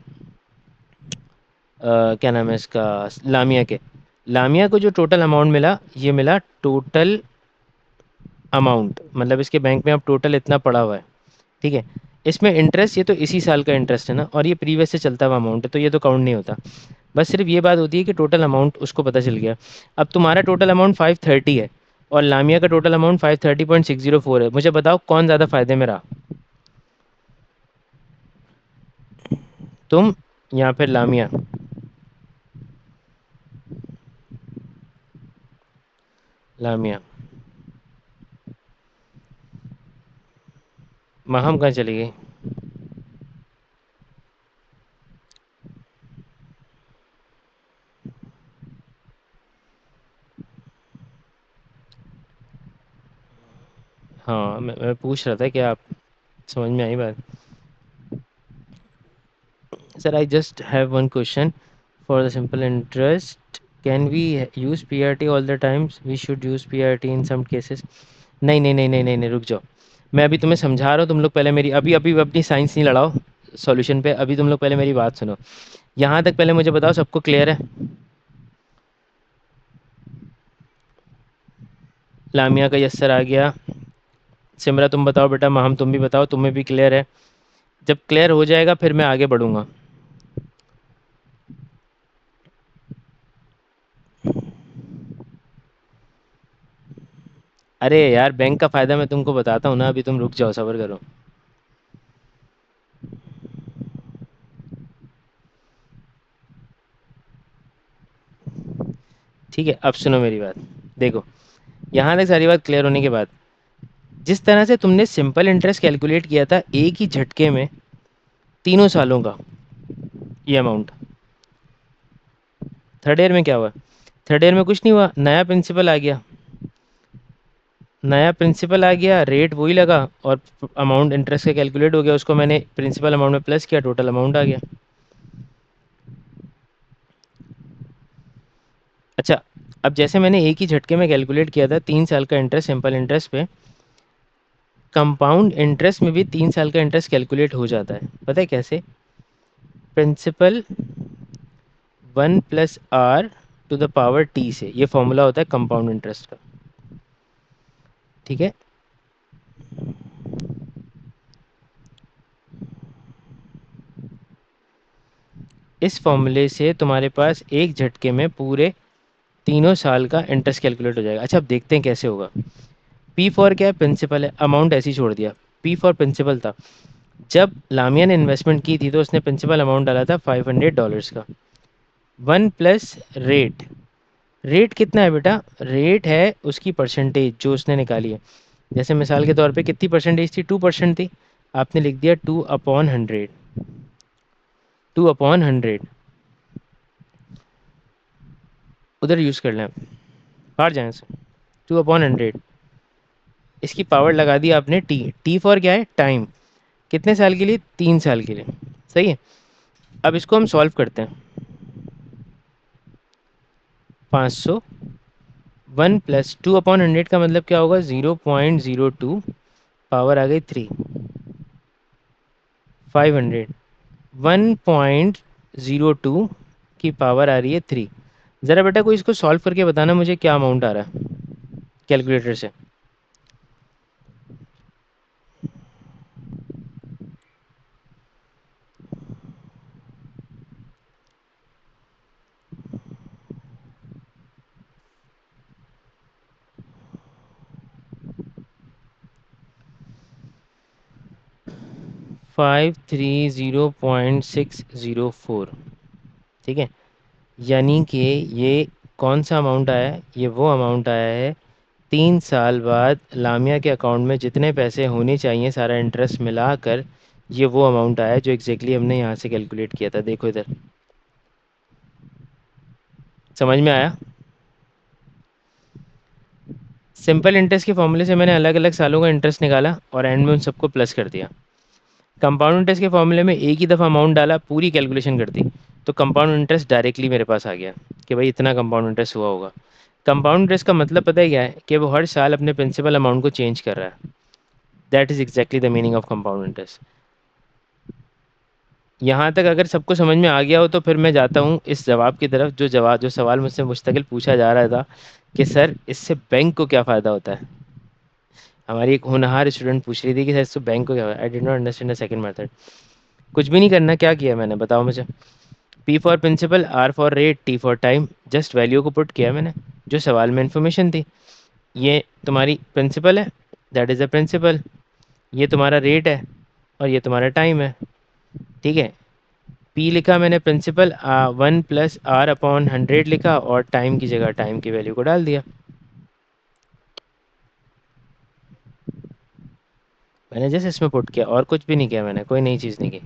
क्या नाम है इसका, लामिया के। लामिया को जो टोटल अमाउंट मिला, ये मिला टोटल अमाउंट, मतलब इसके बैंक में अब टोटल इतना पड़ा हुआ है, ठीक है। इसमें इंटरेस्ट, ये तो इसी साल का इंटरेस्ट है ना, और ये प्रीवियस से चलता हुआ अमाउंट है, तो ये तो काउंट नहीं होता। बस सिर्फ ये बात होती है कि टोटल अमाउंट उसको पता चल गया। अब तुम्हारा टोटल अमाउंट 530 है, और लामिया का टोटल अमाउंट 530.604 है। मुझे बताओ कौन ज़्यादा फायदे में रहा, तुम या फिर लामिया। लामिया। महम कहाँ चली गई। हाँ, मैं पूछ रहा था कि आप, समझ में आई बात। Sir I just have one question for the simple interest, can we use PRT all the times, we should use PRT in some cases. नहीं नहीं नहीं नहीं नहीं नहीं, रुक जाओ। मैं अभी तुम्हें समझा रहा हूँ, तुम लोग पहले मेरी, अभी अभी अपनी साइंस नहीं लड़ाओ सॉल्यूशन पे। अभी तुम लोग पहले मेरी बात सुनो। यहाँ तक पहले मुझे बताओ, सबको क्लियर है। लामिया का यस सर आ गया। सिमरा तुम बताओ बेटा, महम तुम भी बताओ, तुम्हें भी क्लियर है। जब क्लियर हो जाएगा फिर मैं आगे बढ़ूंगा। अरे यार, बैंक का फ़ायदा मैं तुमको बताता हूँ ना, अभी तुम रुक जाओ, सब्र करो। ठीक है, अब सुनो मेरी बात। देखो, यहाँ तक सारी बात क्लियर होने के बाद, जिस तरह से तुमने सिंपल इंटरेस्ट कैलकुलेट किया था एक ही झटके में, 3 सालों का ये अमाउंट, थर्ड ईयर में क्या हुआ? थर्ड ईयर में कुछ नहीं हुआ, नया प्रिंसिपल आ गया। नया प्रिंसिपल आ गया, रेट वही लगा, और अमाउंट इंटरेस्ट का कैलकुलेट हो गया, उसको मैंने प्रिंसिपल अमाउंट में प्लस किया, टोटल अमाउंट आ गया। अच्छा, अब जैसे मैंने एक ही झटके में कैलकुलेट किया था 3 साल का इंटरेस्ट सिंपल इंटरेस्ट पे, कंपाउंड इंटरेस्ट में भी 3 साल का इंटरेस्ट कैलकुलेट हो जाता है। पता है कैसे? प्रिंसिपल 1 + r⁻ से, ये फॉर्मूला होता है कंपाउंड इंटरेस्ट का। ठीक है, इस फॉर्मूले से तुम्हारे पास एक झटके में पूरे 3 साल का इंटरेस्ट कैलकुलेट हो जाएगा। अच्छा, अब देखते हैं कैसे होगा। पी फॉर क्या है? प्रिंसिपल है, अमाउंट ऐसे ही छोड़ दिया। पी फॉर प्रिंसिपल था। जब लामिया ने इन्वेस्टमेंट की थी तो उसने प्रिंसिपल अमाउंट डाला था $500 का। 1 + रेट। रेट कितना है बेटा? रेट है उसकी परसेंटेज जो उसने निकाली है। जैसे मिसाल के तौर पे कितनी परसेंटेज थी? 2% थी। आपने लिख दिया 2/100। 2/100 उधर यूज़ कर लें, बाहर जाए से। 2/100, इसकी पावर लगा दी आपने टी। टी फॉर क्या है? टाइम। कितने साल के लिए? 3 साल के लिए। सही है। अब इसको हम सॉल्व करते हैं। 500, 1 + 2/100 का मतलब क्या होगा? 0.02, पावर आ गई 3। 500, 1.02 की पावर आ रही है 3। ज़रा बेटा कोई इसको सॉल्व करके बताना मुझे क्या अमाउंट आ रहा है कैलकुलेटर से। 530.604। ठीक है, यानी कि ये कौन सा अमाउंट आया है? ये वो अमाउंट आया है 3 साल बाद लामिया के अकाउंट में जितने पैसे होने चाहिए सारा इंटरेस्ट मिलाकर, ये वो अमाउंट आया है जो एग्जैक्टली हमने यहाँ से कैलकुलेट किया था। देखो इधर, समझ में आया? सिंपल इंटरेस्ट के फॉर्मूले से मैंने अलग अलग सालों का इंटरेस्ट निकाला और एंड में उन सबको प्लस कर दिया। कंपाउंड इंटरेस्ट के फॉर्मूले में एक ही दफ़ा अमाउंट डाला, पूरी कैलकुलेशन कर दी, तो कंपाउंड इंटरेस्ट डायरेक्टली मेरे पास आ गया कि भाई इतना कंपाउंड इंटरेस्ट हुआ होगा। कंपाउंड इंटरेस्ट का मतलब पता है क्या है? कि वो हर साल अपने प्रिंसिपल अमाउंट को चेंज कर रहा है। That is exactly the meaning of compound interest. यहाँ तक अगर सबको समझ में आ गया हो तो फिर मैं जाता हूँ इस जवाब की तरफ, जो सवाल मुझसे मुस्तकिल पूछा जा रहा था कि सर इससे बैंक को क्या फ़ायदा होता है। हमारी एक होनहार स्टूडेंट पूछ रही थी कि सर इससे बैंक को क्या फ़ायदा। I did not understand the second method. कुछ भी नहीं करना, क्या किया मैंने बताओ मुझे। P for principal, R for rate, T for time, just value को पुट किया मैंने जो सवाल में इन्फॉर्मेशन थी। ये तुम्हारी प्रिंसिपल है, दैट इज़ अ प्रिंसिपल। ये तुम्हारा रेट है और ये तुम्हारा टाइम है। ठीक है, पी लिखा मैंने प्रिंसिपल, 1 + r/100 लिखा और टाइम की जगह टाइम की वैल्यू को डाल दिया। मैंने जैसे इसमें पुट किया और कुछ भी नहीं किया, मैंने कोई नई चीज़ नहीं की।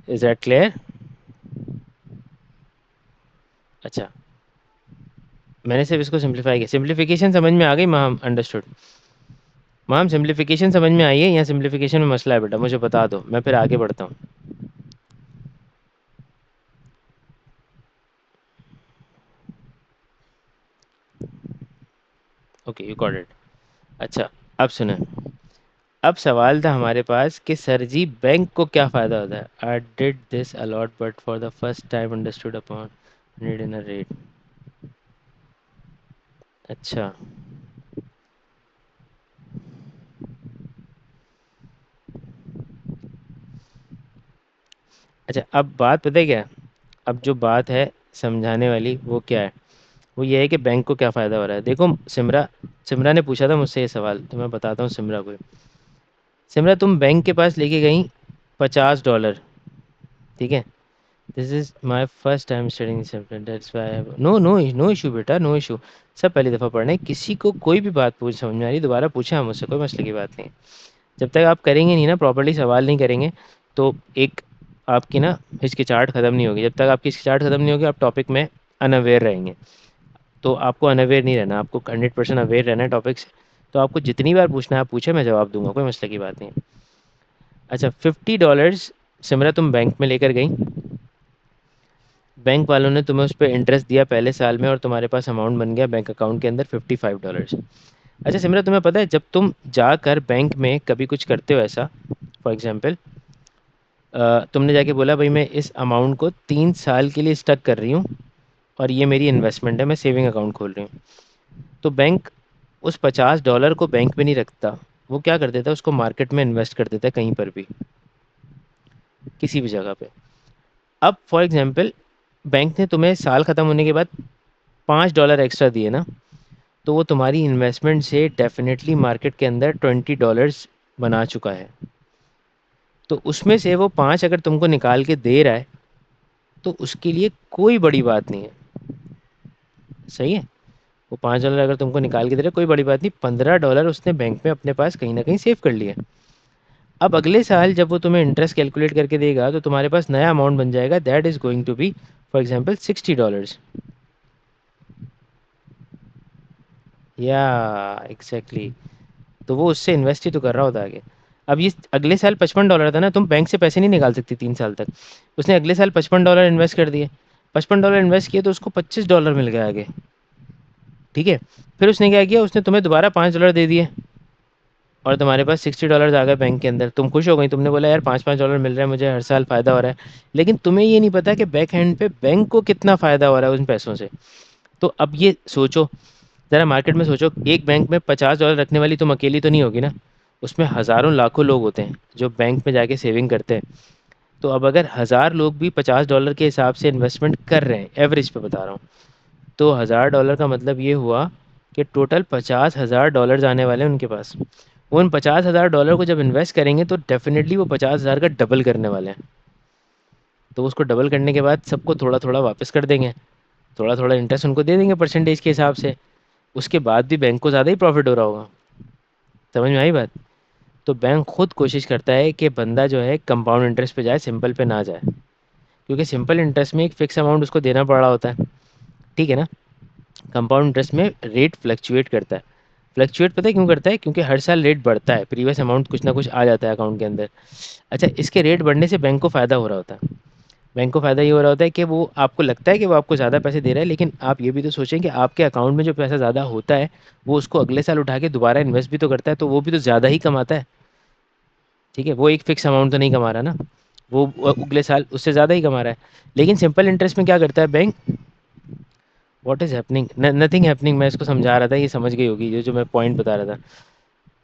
Is that clear? अच्छा, मैंने सिर्फ इसको सिंप्लीफाई किया। सिंप्लीफिकेशन समझ में आ गई माम? अंडरस्टूड माम? सिंप्लीफिकेशन समझ में आई है या सिंप्लीफिकेशन में मसला है बेटा? मुझे बता दो, मैं फिर आगे बढ़ता हूँ। Okay, you got it. अच्छा, अब सुने। अब सवाल था हमारे पास कि सर जी बैंक को क्या फ़ायदा होता है। I did this a lot but for the first time understood upon need in a rate. अच्छा, अच्छा, अब बात पता है क्या है? अब जो बात है समझाने वाली वो क्या है? वो ये है कि बैंक को क्या फ़ायदा हो रहा है। देखो सिमरा, सिमरा ने पूछा था मुझसे ये सवाल, तो मैं बताता हूँ सिमरा को। सिमरा, तुम बैंक के पास लेके गई $50। ठीक है, this is my first time studying subject, that's why no no no issue बेटा, नो इशू। सब पहली दफ़ा पढ़ रहे हैं, किसी को कोई भी बात पूछ समझ में आ रही दोबारा पूछे हम मुझसे, कोई मसले की बात नहीं। जब तक आप करेंगे नहीं ना, प्रॉपर्ली सवाल नहीं करेंगे, तो एक आपकी ना हिचकिचाहट ख़त्म नहीं होगी। जब तक आपकी हिचकिचाहट ख़त्म नहीं होगी, आप टॉपिक में अनअवेयर रहेंगे। तो आपको अनअवेयर नहीं रहना, आपको 100% अवेयर रहना है टॉपिक से। तो आपको जितनी बार पूछना है आप पूछे, मैं जवाब दूंगा, कोई मसले की बात नहीं है। अच्छा, $50 सिमरा तुम बैंक में लेकर गई, बैंक वालों ने तुम्हें उस पर इंटरेस्ट दिया पहले साल में, और तुम्हारे पास अमाउंट बन गया बैंक अकाउंट के अंदर $55। अच्छा सिमरा, तुम्हें पता है जब तुम जाकर बैंक में कभी कुछ करते हो ऐसा, फॉर एग्जाम्पल तुमने जाके बोला भाई मैं इस अमाउंट को 3 साल के लिए स्टक कर रही हूँ, और ये मेरी इन्वेस्टमेंट है, मैं सेविंग अकाउंट खोल रही हूँ, तो बैंक उस $50 को बैंक में नहीं रखता, वो क्या कर देता है, उसको मार्केट में इन्वेस्ट कर देता है, कहीं पर भी, किसी भी जगह पे। अब फॉर एग्जाम्पल बैंक ने तुम्हें साल ख़त्म होने के बाद $5 एक्स्ट्रा दिए ना, तो वो तुम्हारी इन्वेस्टमेंट से डेफिनेटली मार्केट के अंदर $20 बना चुका है। तो उसमें से वो 5 अगर तुमको निकाल के दे रहा है, तो उसके लिए कोई बड़ी बात नहीं है। सही है, वो $5 अगर तुमको निकाल के दे रहा है, कोई बड़ी बात नहीं, $15 उसने बैंक में अपने पास कहीं ना कहीं सेव कर लिया। अब अगले साल जब वो तुम्हें इंटरेस्ट कैलकुलेट करके देगा, तो तुम्हारे पास नया अमाउंट बन जाएगा, that is going to be for example $60। या एग्जैक्टली, तो वो उससे इन्वेस्ट ही तो कर रहा होता है आगे। अब ये अगले साल $55 था ना, तुम बैंक से पैसे नहीं निकाल सकती 3 साल तक। उसने अगले साल $55 इन्वेस्ट कर दिए, $55 इन्वेस्ट किए, तो उसको $25 मिल गया आगे। ठीक है, फिर उसने क्या किया, उसने तुम्हें दोबारा $5 दे दिए, और तुम्हारे पास $60 आ गए बैंक के अंदर। तुम खुश हो गई, तुमने बोला यार $5-5 मिल रहा है मुझे, हर साल फ़ायदा हो रहा है। लेकिन तुम्हें ये नहीं पता कि बैक हैंड पे बैंक को कितना फ़ायदा हो रहा है उन पैसों से। तो अब ये सोचो, ज़रा मार्केट में सोचो, एक बैंक में $50 रखने वाली तुम अकेली तो नहीं होगी ना, उसमें हज़ारों लाखों लोग होते हैं जो बैंक में जाके सेविंग करते हैं। तो अब अगर 1,000 लोग भी $50 के हिसाब से इन्वेस्टमेंट कर रहे हैं, एवरेज पे बता रहा हूँ, तो $1,000 का मतलब ये हुआ कि टोटल $50,000 आने वाले हैं उनके पास। वो उन $50,000 को जब इन्वेस्ट करेंगे, तो डेफिनेटली वो 50,000 का डबल करने वाले हैं। तो उसको डबल करने के बाद सबको थोड़ा थोड़ा वापस कर देंगे, थोड़ा थोड़ा इंटरेस्ट उनको दे देंगे परसेंटेज के हिसाब से। उसके बाद भी बैंक को ज़्यादा ही प्रॉफिट हो रहा होगा। समझ में आई बात? तो बैंक खुद कोशिश करता है कि बंदा जो है कंपाउंड इंटरेस्ट पे जाए, सिंपल पे ना जाए, क्योंकि सिंपल इंटरेस्ट में एक फिक्स अमाउंट उसको देना पड़ रहा होता है। ठीक है ना? कंपाउंड इंटरेस्ट में रेट फ्लक्चुएट करता है। फ्लक्चुएट पता है क्यों करता है? क्योंकि हर साल रेट बढ़ता है, प्रीवियस अमाउंट कुछ ना कुछ आ जाता है अकाउंट के अंदर। अच्छा, इसके रेट बढ़ने से बैंक को फ़ायदा हो रहा होता है। बैंक को फ़ायदा ये हो रहा होता है कि वो आपको लगता है कि वो आपको ज़्यादा पैसे दे रहा है, लेकिन आप ये भी तो सोचें कि आपके अकाउंट में जो पैसा ज़्यादा होता है, वो उसको अगले साल उठा के दोबारा इन्वेस्ट भी तो करता है, तो वो भी तो ज़्यादा ही कमाता है। ठीक है, वो एक फिक्स अमाउंट तो नहीं कमा रहा ना, वो अगले साल उससे ज़्यादा ही कमा रहा है। लेकिन सिंपल इंटरेस्ट में क्या करता है bank, what is happening, nothing happening, मैं इसको समझा रहा था, ये समझ गई होगी, ये जो मैं पॉइंट बता रहा था।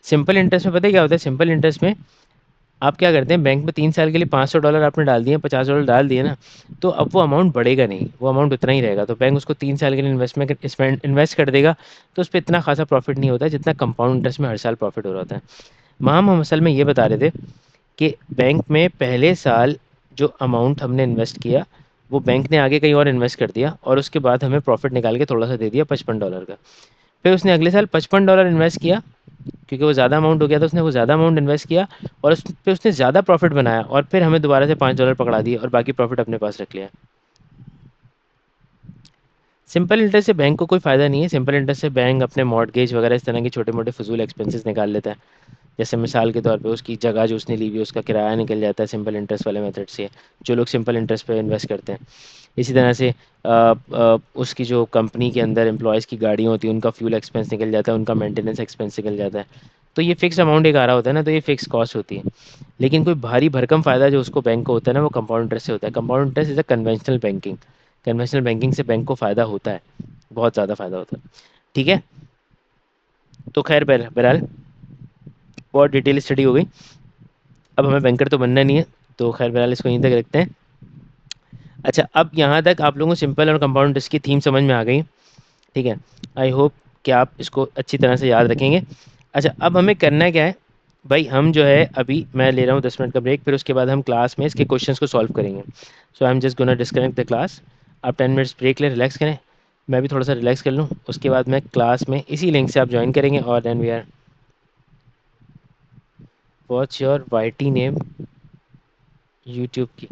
सिंपल इंटरेस्ट में पता है क्या होता है? सिंपल इंटरेस्ट में आप क्या करते हैं, बैंक में 3 साल के लिए $500 आपने डाल दिए, $50 डाल दिए ना, तो अब वो अमाउंट बढ़ेगा नहीं, वो अमाउंट उतना ही रहेगा। तो बैंक उसको 3 साल के लिए इन्वेस्ट कर देगा, तो उस पर इतना खासा प्रॉफिट नहीं होता है जितना कंपाउंड इंटरेस्ट में हर साल प्रॉफिट हो रहा होता है। हम असल में ये बता रहे थे कि बैंक में पहले साल जो अमाउंट हमने इन्वेस्ट किया, वो बैंक ने आगे कहीं और इन्वेस्ट कर दिया, और उसके बाद हमें प्रॉफिट निकाल के थोड़ा सा दे दिया $55 का। फिर उसने अगले साल $55 इन्वेस्ट किया, क्योंकि वो ज़्यादा अमाउंट हो गया था, उसने वो ज़्यादा अमाउंट इन्वेस्ट किया, और उस पे उसने ज़्यादा प्रॉफिट बनाया, और फिर हमें दोबारा से $5 पकड़ा दिए, और बाकी प्रॉफिट अपने पास रख लिया। सिंपल इंटरेस्ट से बैंक को कोई फ़ायदा नहीं है। सिंपल इंटरेस्ट से बैंक अपने मॉर्टगेज वगैरह इस तरह के छोटे मोटे फजूल एक्सपेंसेस निकाल लेता है। जैसे मिसाल के तौर पे उसकी जगह जो उसने ली हुई है, उसका किराया निकल जाता है सिंपल इंटरेस्ट वाले मेथड से, जो लोग सिंपल इंटरेस्ट पे इन्वेस्ट करते हैं। इसी तरह से उसकी जो कंपनी के अंदर एम्प्लॉयज़ की गाड़ियाँ होती हैं, उनका फ्यूल एक्सपेंस निकल जाता है, उनका मेंटेनेंस एक्सपेंस निकल जाता है। तो ये फिक्स अमाउंट एक आ रहा होता है ना, तो ये फिक्स कॉस्ट होती है। लेकिन कोई भारी भरकम फ़ायदा जो उसको बैंक को होता है ना, वो कंपाउंड इंटरेस्ट से होता है। Compound interest is a conventional banking. Conventional banking से बैंक को फ़ायदा होता है, बहुत ज़्यादा फ़ायदा होता है। ठीक है, तो खैर बहरहाल बहुत डिटेल स्टडी हो गई। अब हमें बैंकर तो बनना नहीं है, तो खैर बहरहाल इसको यहीं तक रखते हैं। अच्छा, अब यहाँ तक आप लोगों को सिंपल और कंपाउंड इंटरेस्ट की थीम समझ में आ गई। ठीक है, आई होप कि आप इसको अच्छी तरह से याद रखेंगे। अच्छा, अब हमें करना क्या है, भाई हम जो है अभी मैं ले रहा हूँ 10 मिनट का ब्रेक, फिर उसके बाद हम क्लास में इसके क्वेश्चंस को सॉल्व करेंगे। So I am just gonna disconnect the class. आप 10 मिनट्स ब्रेक लें, रिलैक्स करें, मैं भी थोड़ा सा रिलैक्स कर लूँ, उसके बाद मैं क्लास में इसी लिंक से आप ज्वाइन करेंगे और then we are. What's your Y T name YouTube की?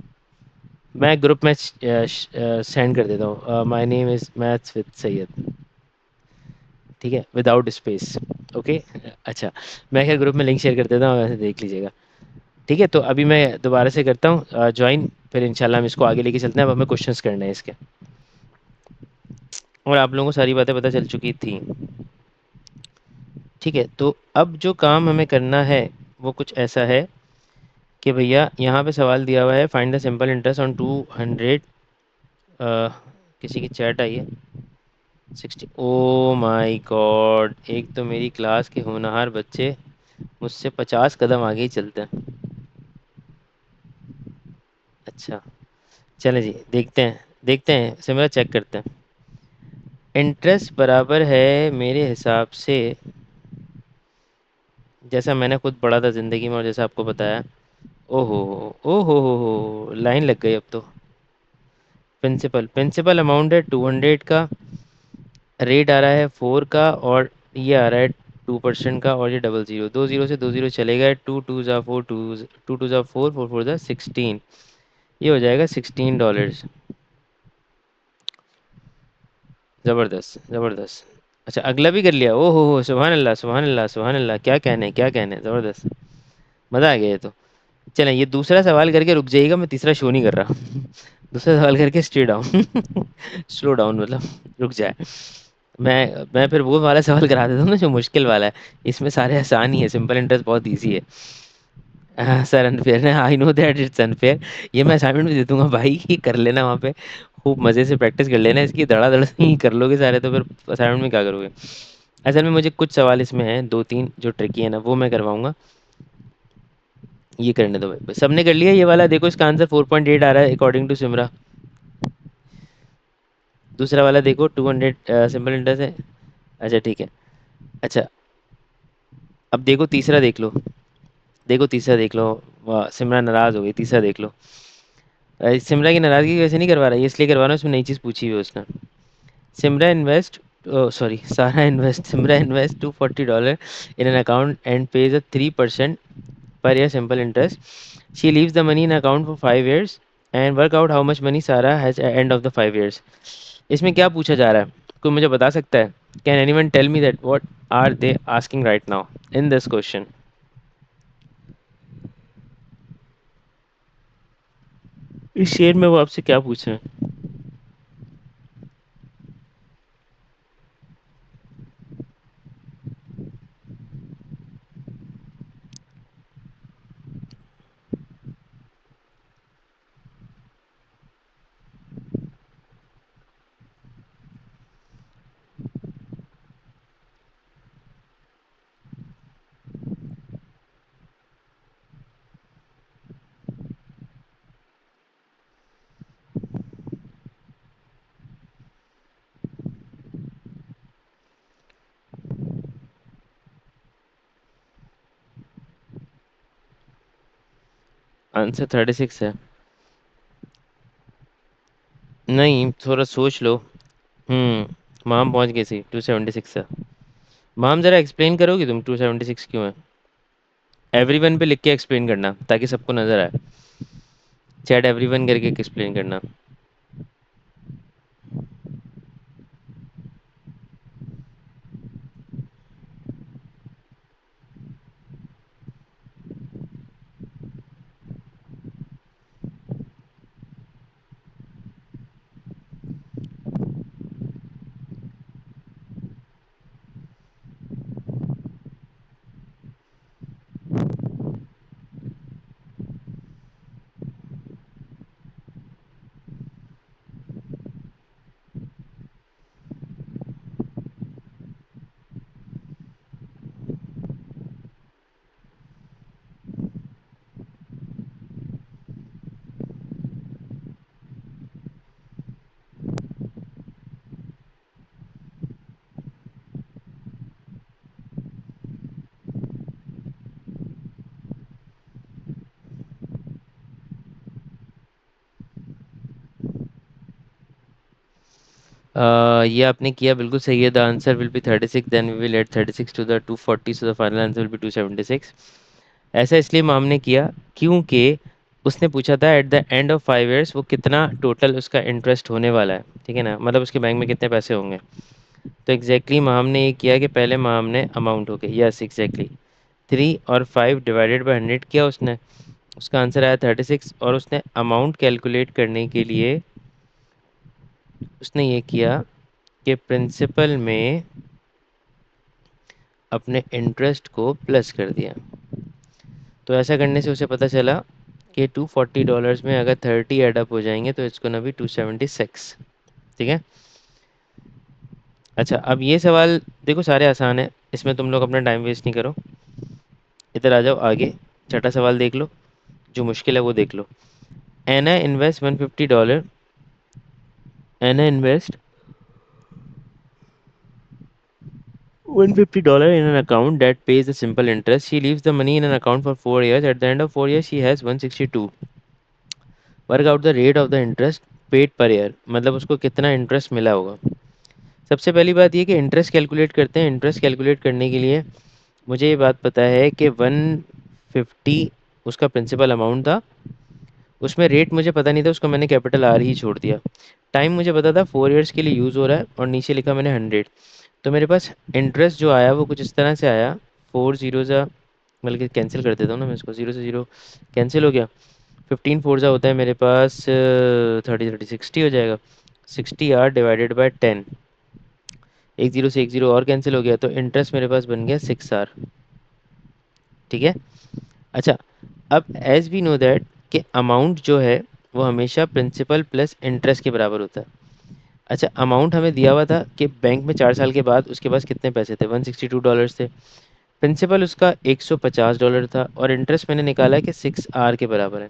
मैं ग्रुप में सेंड कर देता हूँ, my name is maths with Syed. ठीक है, विदाउट स्पेस। ओके। अच्छा, मैं क्या ग्रुप में लिंक शेयर कर देता हूँ, वैसे देख लीजिएगा। ठीक है, तो अभी मैं दोबारा से करता हूँ ज्वाइन, फिर इंशाल्लाह हम इसको आगे लेके चलते हैं। अब हमें क्वेश्चंस करने हैं इसके, और आप लोगों को सारी बातें पता चल चुकी थी। ठीक है, तो अब जो काम हमें करना है वो कुछ ऐसा है कि भैया यहाँ पे सवाल दिया हुआ है, find the simple interest on 200। किसी की चैट आई है 60। ओ माय गॉड, एक तो मेरी क्लास के होनहार बच्चे मुझसे 50 कदम आगे ही चलते हैं। अच्छा, चले जी, देखते हैं, देखते हैं सिमरा, चेक करते हैं। इंटरेस्ट बराबर है मेरे हिसाब से, जैसा मैंने खुद पढ़ा था ज़िंदगी में और जैसा आपको बताया। ओहो, ओहो हो, लाइन लग गई अब तो। प्रिंसिपल प्रिंसिपल अमाउंट है 200 का, रेट आ रहा है 4 का, और ये आ रहा है 2% का, और ये डबल ज़ीरो, 2 ज़ीरो से 2 ज़ीरो चले गए, 2 2 ज़ा 4, 2 2 ज़ा 4, 4 4 ज़ा 16, ये हो जाएगा $16। ज़बरदस्त ज़बरदस्त। अच्छा, अगला भी कर लिया, ओहो हो, सुभान अल्लाह सुभान अल्लाह सुभान अल्लाह, क्या कहने क्या कहने, ज़बरदस्त, मज़ा आ गया ये तो। चलें, ये दूसरा सवाल करके रुक जाइएगा, मैं तीसरा शो नहीं कर रहा। दूसरा सवाल करके स्टे डाउन, स्लो डाउन मतलब रुक जाए। मैं फिर वो वाला सवाल करा देता हूँ ना जो मुश्किल वाला है। इसमें सारे आसान ही है, सिंपल इंटरेस्ट बहुत इजी है। सर अनफेयर है, I know that it's unfair. ये मैं असाइनमेंट भी दे दूंगा भाई, कि कर लेना वहाँ पे, खूब मज़े से प्रैक्टिस कर लेना इसकी, धड़ाधड़ से ही कर लोगे सारे तो फिर असाइनमेंट में क्या करोगे। असल में मुझे कुछ सवाल इसमें हैं, दो तीन जो ट्रिकी है ना, वो मैं करवाऊंगा। ये करने दो भाई, सबने कर लिया ये वाला, देखो इसका आंसर 4.8 आ रहा है अकॉर्डिंग टू सिमरा। दूसरा वाला देखो, 200 सिंपल इंटरेस्ट है। अच्छा ठीक है। अच्छा, अब देखो तीसरा देख लो, देखो तीसरा देख लो। वाह, सिमरा नाराज़ हो गई, तीसरा देख लो। सिमरा की नाराज़गी वैसे नहीं करवा रहा, ये इसलिए करवा रहा हूँ, इसमें नई चीज़ पूछी हुई है उसने। Simra invest, sorry, Sara invest, Simra invest $240 in an account and pays a 3% per year simple interest. She leaves the money in account for 5 years and work out how much money Sarah has at end of the 5 years. इसमें क्या पूछा जा रहा है, कोई मुझे बता सकता है? Can anyone tell me that what are they asking right now in this question? इस शेर में वो आपसे क्या पूछ रहे हैं? आंसर 36 है। नहीं, थोड़ा सोच लो। माम पहुंच गई सी, 276 है। माम जरा एक्सप्लेन करोगी तुम 276 क्यों है? एवरीवन पे लिख के एक्सप्लेन करना ताकि सबको नजर आए। चैट एवरीवन करके एक्सप्लेन करना। ये आपने किया बिल्कुल सही है। The answer will be 36, then we will add 36 to the 240, so the final answer will be 276। ऐसा इसलिए माम ने किया क्योंकि उसने पूछा था eight the end of 5 years वो कितना टोटल उसका इंटरेस्ट होने वाला है, ठीक है ना, मतलब उसके बैंक में कितने पैसे होंगे। तो एग्जैक्टली माम ने ये किया कि पहले माम ने अमाउंट हो गया, यस एग्जैक्टली 3 और 5 डिवाइडेड बाय 100 किया उसने, उसका आंसर आया 36। और उसने अमाउंट कैलकुलेट करने के लिए उसने ये किया कि प्रिंसिपल में अपने इंटरेस्ट को प्लस कर दिया। तो ऐसा करने से उसे पता चला कि $240 में अगर 30 एडअप हो जाएंगे तो इट्स गोना बी 276, ठीक है। अच्छा अब ये सवाल देखो सारे आसान है, इसमें तुम लोग अपना टाइम वेस्ट नहीं करो, इधर आ जाओ आगे। छठा सवाल देख लो, जो मुश्किल है वो देख लो। Anna invest $150, Anna invest $150 in an account that pays a simple interest. She leaves the money in an account for 4 years. At the end of 4 years, she has 162. Work out the rate of the interest paid per year, मतलब उसको कितना इंटरेस्ट मिला होगा। सबसे पहली बात ये कि इंटरेस्ट कैलकुलेट करते हैं। इंटरेस्ट कैलकुलेट करने के लिए मुझे ये बात पता है कि 150 उसका प्रिंसिपल अमाउंट था, उसमें रेट मुझे पता नहीं था, उसको मैंने कैपिटल आर ही छोड़ दिया। टाइम मुझे पता था 4 ईयर्स के लिए यूज़ हो रहा है और नीचे लिखा मैंने 100। तो मेरे पास इंटरेस्ट जो आया वो कुछ इस तरह से आया, 4 ज़ीरो, बल्कि कैंसिल कर देता हूँ ना मैं इसको, 0 से 0 कैंसिल हो गया। 15 4 होता है मेरे पास 30 30 60 हो जाएगा। 60R/10, एक जीरो से एक जीरो और कैंसिल हो गया, तो इंटरेस्ट मेरे पास बन गया 6R, ठीक है। अच्छा अब एज वी नो दैट कि अमाउंट जो है वो हमेशा प्रिंसिपल प्लस इंटरेस्ट के बराबर होता है। अच्छा अमाउंट हमें दिया हुआ था कि बैंक में 4 साल के बाद उसके पास कितने पैसे थे, $162 थे। प्रिंसिपल उसका $150 था और इंटरेस्ट मैंने निकाला है कि 6R के बराबर है।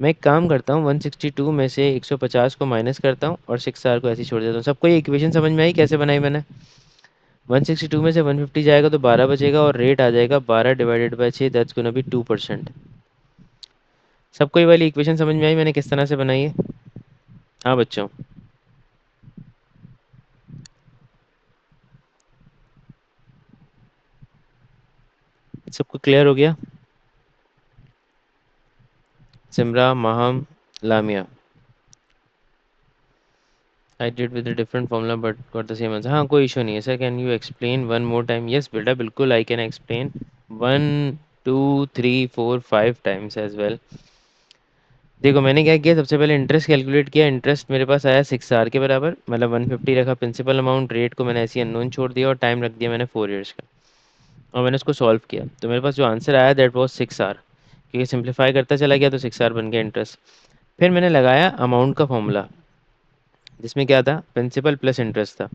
मैं एक काम करता हूँ, 162 में से 150 को माइनस करता हूँ और 6R को ऐसे ही छोड़ देता हूँ। सबको ये इक्वेशन समझ में आई कैसे बनाई मैंने। 162 में से 150 जाएगा तो 12 बचेगा और रेट आ जाएगा 12/6, दैट्स गोना बी 2%। सबको ये वाली इक्वेशन समझ में आई मैंने किस तरह से बनाई है। हाँ बच्चों, सबको क्लियर हो गया। Simra, Maham, Lamia. I did with different formula but got the same answer. हाँ कोई इशू नहीं है sir, can you explain one more time. Yes बेटा बिल्कुल I can explain 1 2 3 4 5 times as well. देखो मैंने क्या किया, सबसे पहले इंटरेस्ट कैलकुलेट किया। इंटरेस्ट मेरे पास आया 6R के बराबर, मतलब 150 रखा प्रिंसिपल अमाउंट, रेट को मैंने ऐसे ही अननोन छोड़ दिया और टाइम रख दिया मैंने 4 ईयर्स का। और मैंने उसको सॉल्व किया तो मेरे पास जो आंसर आया दैट वाज 6R, क्योंकि सिंप्लीफाई करता चला गया तो 6R बन गया इंटरेस्ट। फिर मैंने लगाया अमाउंट का फॉर्मूला, जिसमें क्या था, प्रिंसिपल प्लस इंटरेस्ट था।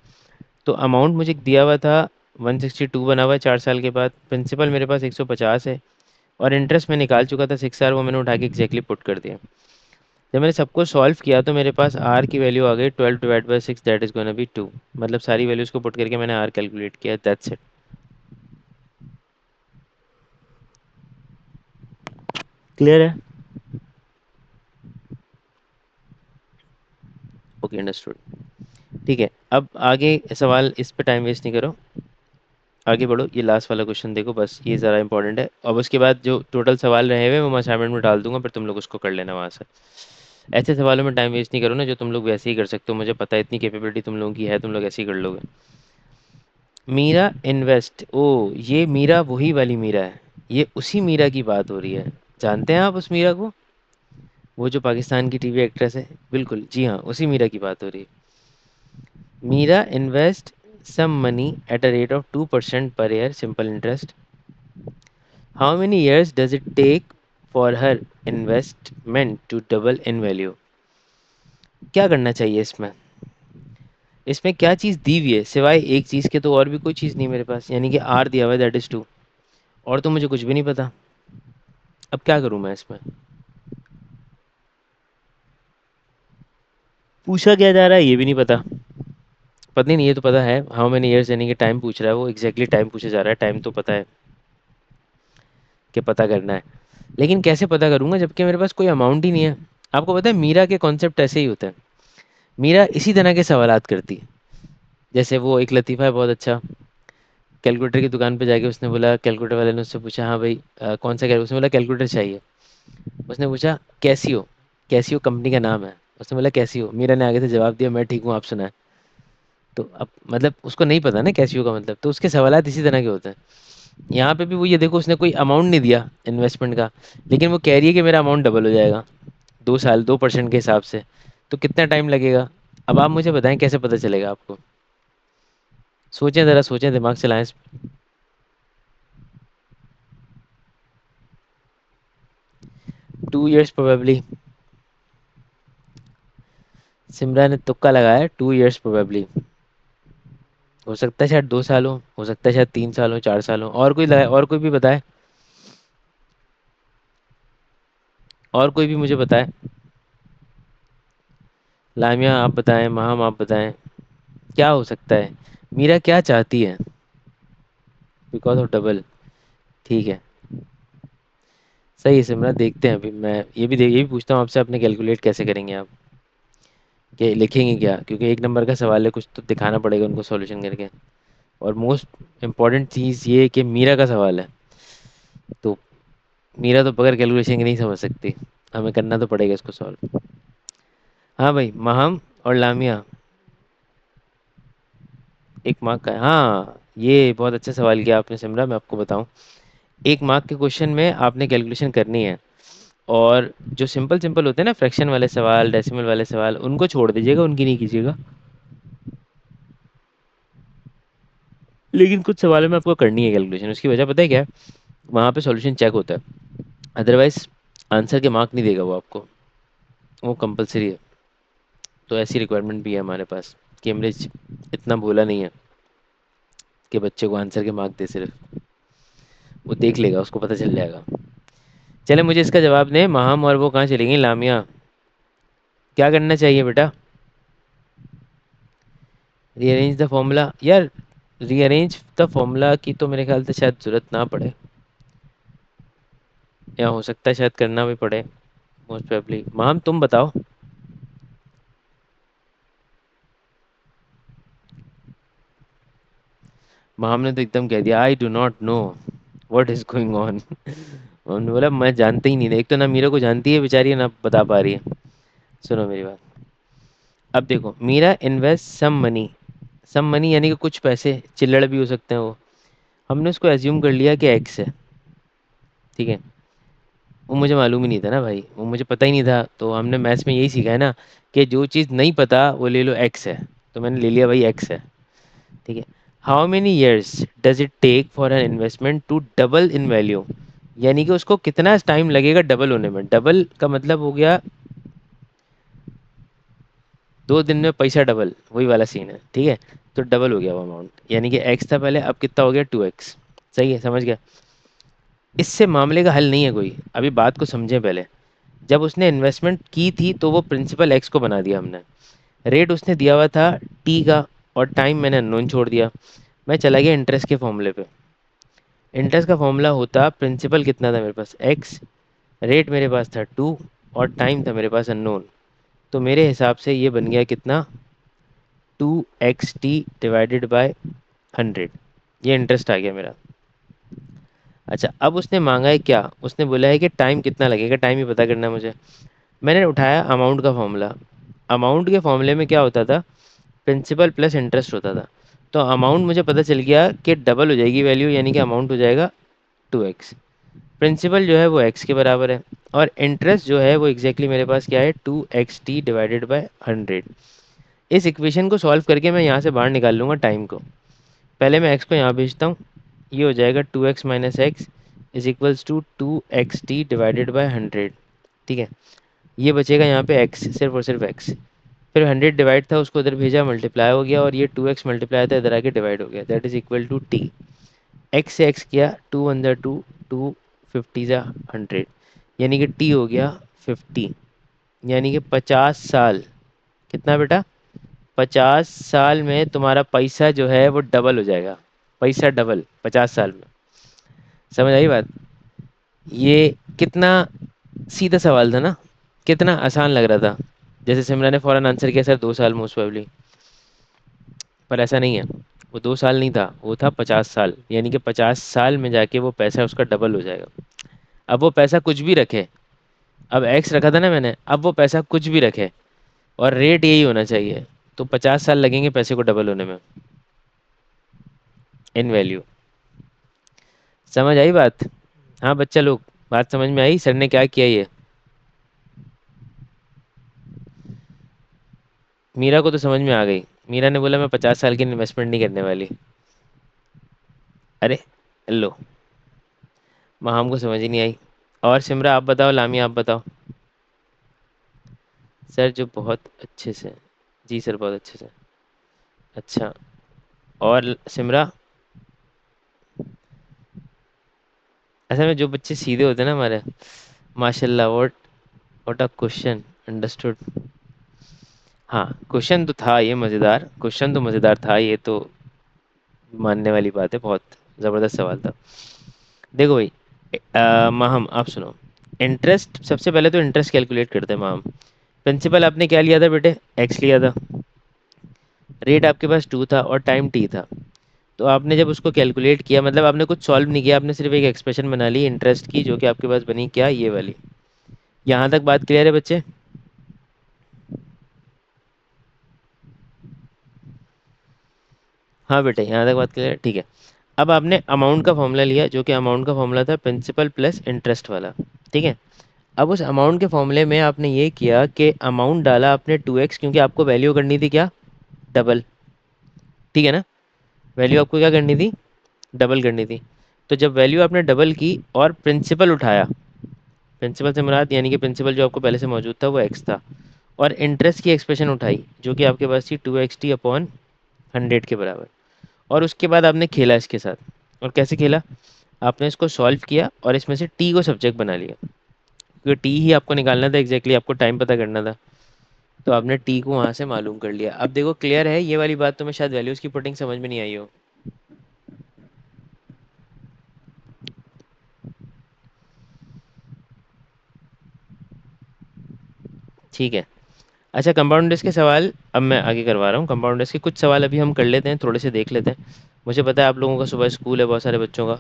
तो अमाउंट मुझे दिया हुआ था 162 बना हुआ है 4 साल के बाद, प्रिंसिपल मेरे पास 150 है और इंटरेस्ट मैं निकाल चुका था 6R, वो मैंने उठा के एग्जैक्टली पुट कर दिया। जब मैंने सबको सॉल्व किया तो मेरे पास आर की वैल्यू आ गई 12/6, दैट इज गोना बी 2। मतलब सारी वैल्यूज को पुट करके मैंने आर कैलकुलेट किया, दैट्स इट। क्लियर है? Okay understood. ठीक है अब आगे सवाल, इस पे टाइम वेस्ट नहीं करो, आगे बढ़ो। ये लास्ट वाला क्वेश्चन देखो बस, ये ज़रा इंपॉर्टेंट है। अब उसके बाद जो टोटल सवाल रहे हुए वो मैं असाइनमेंट में डाल दूंगा, फिर तुम लोग उसको कर लेना वहाँ से। ऐसे सवालों में टाइम वेस्ट नहीं करो ना, जो तुम लोग वैसे ही कर सकते हो, मुझे पता है इतनी कैपेबिलिटी तुम लोगों की है, तुम लोग ऐसे ही कर लोगे। मीरा इन्वेस्ट, ओ ये मीरा वही वाली मीरा है, ये उसी मीरा की बात हो रही है। जानते हैं आप उस मीरा को, वो जो पाकिस्तान की टीवी एक्ट्रेस है, बिल्कुल जी हाँ, उसी मीरा की बात हो रही है। Meera invest some money at a rate of 2% per year simple interest. How many years does it take for her investment to double in value? क्या करना चाहिए इसमें, इसमें क्या चीज़ दी हुई है सिवाय एक चीज़ के, तो और भी कोई चीज़ नहीं मेरे पास, यानी कि आर दिया हुआ है दैट इज 2, और तो मुझे कुछ भी नहीं पता। अब क्या करूं मैं इसमें, पूछा क्या जा रहा है ये भी नहीं पता। पता नहीं, ये तो पता है हाउ मेनी ईयर्स यानी कि टाइम पूछ रहा है वो, एग्जैक्टली टाइम पूछा जा रहा है, टाइम तो पता है कि पता करना है, लेकिन कैसे पता करूंगा जबकि मेरे पास कोई अमाउंट ही नहीं है। आपको पता है मीरा के कॉन्सेप्ट ऐसे ही होते हैं, मीरा इसी तरह के सवालात करती है। जैसे वो एक लतीफ़ा है बहुत अच्छा। कैलकुलेटर की दुकान पे जाके उसने बोला, कैलकुलेटर वाले ने उससे पूछा, हाँ भाई कौन सा कैलकुलेटर, उसने बोला कैलकुलेटर चाहिए। उसने पूछा कैसियो, कैसियो कंपनी का नाम है। उसने बोला कैसियो, मीरा ने आगे से जवाब दिया मैं ठीक हूँ आप सुनाए। तो अब मतलब उसको नहीं पता ना कैसियो का मतलब, तो उसके सवालात इसी तरह के होते हैं। यहाँ पे भी वो, ये देखो उसने कोई अमाउंट नहीं दिया इन्वेस्टमेंट का, लेकिन वो कह रही है कि मेरा अमाउंट डबल हो जाएगा 2 साल 2% के हिसाब से। तो कितना टाइम लगेगा? अब आप मुझे बताएं कैसे पता चलेगा आपको? सोचें ज़रा, सोचें, दिमाग चलाएं। 2 इयर्स प्रोबेबली। सिमरन ने तुक्का लगाया, 2 इयर्स प्रोबेबली। हो सकता है शायद 2 साल हो सकता है शायद 3 साल हो, 4 साल हो। और कोई लगाए, और कोई भी बताए, और कोई भी मुझे बताए। लामिया आप बताएं, महाम आप बताएं, क्या हो सकता है? मीरा क्या चाहती है? Because of double. ठीक है, सही है सिमरन। देखते हैं अभी मैं ये भी पूछता हूँ आपसे, अपने कैलकुलेट कैसे करेंगे आप, कि लिखेंगे क्या? क्योंकि एक नंबर का सवाल है, कुछ तो दिखाना पड़ेगा उनको सॉल्यूशन करके। और मोस्ट इम्पॉर्टेंट चीज़ ये है कि मीरा का सवाल है, तो मीरा तो बगैर कैलकुलेशन के नहीं समझ सकती, हमें करना तो पड़ेगा इसको सॉल्व। हाँ भाई, महम और लामिया। 1 मार्क का है, हाँ ये बहुत अच्छा सवाल किया आपने सिमरा। मैं आपको बताऊं, 1 मार्क के क्वेश्चन में आपने कैलकुलेशन करनी है। और जो सिंपल सिंपल होते हैं ना, फ्रैक्शन वाले सवाल, डेसिमल वाले सवाल, उनको छोड़ दीजिएगा, उनकी नहीं कीजिएगा। लेकिन कुछ सवालों में आपको करनी है कैलकुलेशन। उसकी वजह पता है क्या है? वहाँ पे सॉल्यूशन चेक होता है, अदरवाइज आंसर के मार्क नहीं देगा वो आपको, वो कंपलसरी है। तो ऐसी रिक्वायरमेंट भी है हमारे पास। कैम्ब्रिज इतना भोला नहीं है कि बच्चे को आंसर के मार्क दे सिर्फ, वो देख लेगा, उसको पता चल जाएगा। चले मुझे इसका जवाब दें, महाम और वो कहाँ चलेंगी, लामिया? क्या करना चाहिए बेटा? रीअरेंज द फॉर्मूला यार, रीअरेंज द फॉर्मूला की तो मेरे ख्याल से शायद जरूरत ना पड़े, या हो सकता है शायद करना भी पड़े, मोस्ट प्रोबेबली। महाम तुम बताओ। महाम ने तो एकदम कह दिया I do not know what is going on. उन्होंने बोला मैं जानते ही नहीं था। एक तो ना मीरा को जानती है बेचारी, ना बता पा रही है। सुनो मेरी बात। अब देखो, मीरा इन्वेस्ट सम मनी यानी कि कुछ पैसे, चिल्लड़ भी हो सकते हैं वो। हमने उसको एज्यूम कर लिया कि एक्स है, ठीक है। वो मुझे मालूम ही नहीं था ना भाई, वो मुझे पता ही नहीं था। तो हमने मैथ्स में यही सीखा है ना, कि जो चीज़ नहीं पता वो ले लो, एक्स है। तो मैंने ले लिया भाई एक्स है, ठीक है। How many years does it take for an investment to double in value? यानी कि उसको कितना टाइम लगेगा डबल होने में। डबल का मतलब हो गया 2 दिन में पैसा डबल, वही वाला सीन है, ठीक है। तो डबल हो गया वो अमाउंट, यानी कि एक्स था पहले, अब कितना हो गया, 2x। सही है, समझ गया। इससे मामले का हल नहीं है कोई, अभी बात को समझें पहले। जब उसने इन्वेस्टमेंट की थी तो वो प्रिंसिपल एक्स को बना दिया हमने, रेट उसने दिया हुआ था टी का, और टाइम मैंने अननोन छोड़ दिया। मैं चला गया इंटरेस्ट के फॉर्मूले पे। इंटरेस्ट का फॉर्मूला होता, प्रिंसिपल कितना था मेरे पास, एक्स, रेट मेरे पास था 2, और टाइम था मेरे पास अननोन। तो मेरे हिसाब से ये बन गया कितना, 2xt डिवाइडेड बाय 100। ये इंटरेस्ट आ गया मेरा। अच्छा, अब उसने मांगा है क्या, उसने बोला है कि टाइम कितना लगेगा, टाइम ही पता करना है मुझे। मैंने उठाया अमाउंट का फॉर्मूला। अमाउंट के फॉर्मूले में क्या होता था, प्रिंसिपल प्लस इंटरेस्ट होता था। तो अमाउंट मुझे पता चल गया कि डबल हो जाएगी वैल्यू, यानी कि अमाउंट हो जाएगा 2x। प्रिंसिपल जो है वो x के बराबर है, और इंटरेस्ट जो है वो एग्जैक्टली मेरे पास क्या है, 2xt डिवाइडेड बाय 100। इस इक्वेशन को सॉल्व करके मैं यहाँ से बाहर निकाल लूँगा टाइम को। पहले मैं x को यहाँ भेजता हूँ, ये हो जाएगा 2x minus x is equals to 2xt divided by 100, ठीक है। ये बचेगा यहाँ पे x, सिर्फ और सिर्फ x। फिर 100 डिवाइड था, उसको उधर भेजा, मल्टीप्लाई हो गया, और ये 2x मल्टीप्लाई था, इधर आके डिवाइड हो गया, that is equal to T. X से एक्स किया, 2 × 2 2, 50 × 100, यानी कि टी हो गया 50, यानी कि 50 साल। कितना बेटा, 50 साल में तुम्हारा पैसा जो है वो डबल हो जाएगा। पैसा डबल 50 साल में। समझ आई बात? ये कितना सीधा सवाल था ना, कितना आसान लग रहा था। जैसे सिमरन ने फौरन आंसर किया, सर 2 साल मोस्ट प्रोबेबली। पर ऐसा नहीं है। वो 2 साल नहीं था, वो था 50 साल, यानी कि 50 साल में जाके वो पैसा उसका डबल हो जाएगा। अब वो पैसा कुछ भी रखे, अब एक्स रखा था ना मैंने, अब वो पैसा कुछ भी रखे और रेट यही होना चाहिए, तो 50 साल लगेंगे पैसे को डबल होने में, इन वैल्यू। समझ आई बात? हाँ बच्चा लोग, बात समझ में आई? सर ने क्या किया ये? मीरा को तो समझ में आ गई। मीरा ने बोला मैं 50 साल की इन्वेस्टमेंट नहीं करने वाली। अरे लो, महाम को समझ ही नहीं आई। और सिमरा आप बताओ, लामी आप बताओ। सर जो बहुत अच्छे से। जी सर, बहुत अच्छे से। अच्छा। और सिमरा, असल में जो बच्चे सीधे होते हैं ना हमारे, माशाल्लाह, व्हाट अ क्वेश्चन। अंडरस्टूड। हाँ, क्वेश्चन तो था ये मज़ेदार, क्वेश्चन तो मज़ेदार था ये तो, मानने वाली बात है, बहुत ज़बरदस्त सवाल था। देखो भाई, माहम आप सुनो। इंटरेस्ट, सबसे पहले तो इंटरेस्ट कैलकुलेट करते हैं माहम। प्रिंसिपल आपने क्या लिया था बेटे? एक्स लिया था। रेट आपके पास 2 था और टाइम टी था। तो आपने जब उसको कैलकुलेट किया, मतलब आपने कुछ सॉल्व नहीं किया, आपने सिर्फ एक एक्सप्रेशन बना ली इंटरेस्ट की, जो कि आपके पास बनी क्या, ये वाली। यहाँ तक बात क्लियर है बच्चे? हाँ बेटे, यहाँ तक बात क्लियर है, ठीक है। अब आपने अमाउंट का फॉर्मूला लिया, जो कि अमाउंट का फॉर्मूला था प्रिंसिपल प्लस इंटरेस्ट वाला। ठीक है। अब उस अमाउंट के फॉर्मूले में आपने ये किया कि अमाउंट डाला आपने 2x, क्योंकि आपको वैल्यू करनी थी क्या, डबल। ठीक है ना? वैल्यू आपको क्या करनी थी, डबल करनी थी। तो जब वैल्यू आपने डबल की और प्रिंसिपल उठाया, प्रिंसिपल से मुराद यानी कि प्रिंसिपल जो आपको पहले से मौजूद था वो एक्स था, और इंटरेस्ट की एक्सप्रेशन उठाई जो कि आपके पास थी 2xt/100 के बराबर। और उसके बाद आपने खेला इसके साथ। और कैसे खेला? आपने इसको सॉल्व किया और इसमें से टी को सब्जेक्ट बना लिया, क्योंकि टी ही आपको निकालना था, एग्जैक्टली आपको टाइम पता करना था। तो आपने टी को वहां से मालूम कर लिया। अब देखो क्लियर है ये वाली बात? तुम्हें शायद वैल्यूज की पुटिंग समझ में नहीं आई हो। ठीक है। अच्छा, कंपाउंड इंटरेस्ट के सवाल अब मैं आगे करवा रहा हूँ। कंपाउंड इंटरेस्ट के कुछ सवाल अभी हम कर लेते हैं, थोड़े से देख लेते हैं। मुझे पता है आप लोगों का सुबह स्कूल है, बहुत सारे बच्चों का,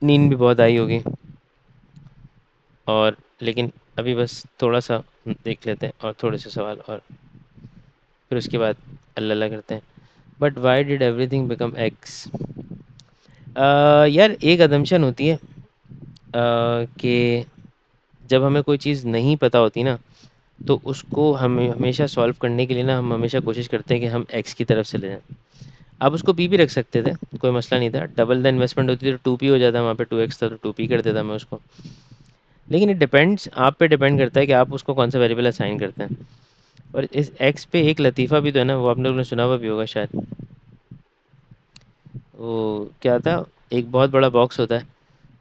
नींद भी बहुत आई होगी। और लेकिन अभी बस थोड़ा सा देख लेते हैं और थोड़े से सवाल, और फिर उसके बाद अल्लाह अल्लाह करते हैं। But why did everything become x? यार एक अदम्पशन होती है, कि जब हमें कोई चीज़ नहीं पता होती ना, तो उसको हमें हमेशा सॉल्व करने के लिए ना, हम हमेशा कोशिश करते हैं कि हम एक्स की तरफ से ले जाएं। आप उसको पी भी रख सकते थे, कोई मसला नहीं था। डबल द इन्वेस्टमेंट होती तो 2p हो जाता, वहाँ पे 2x था तो 2p कर देता मैं उसको। लेकिन इट डिपेंड्स, आप पे डिपेंड करता है कि आप उसको कौन सा वेरिएबल असाइन करते हैं। और इस एक्स पे एक लतीफ़ा भी तो है ना, वो आप लोगों ने सुना हुआ भी होगा शायद। वो क्या था, एक बहुत बड़ा बॉक्स होता है,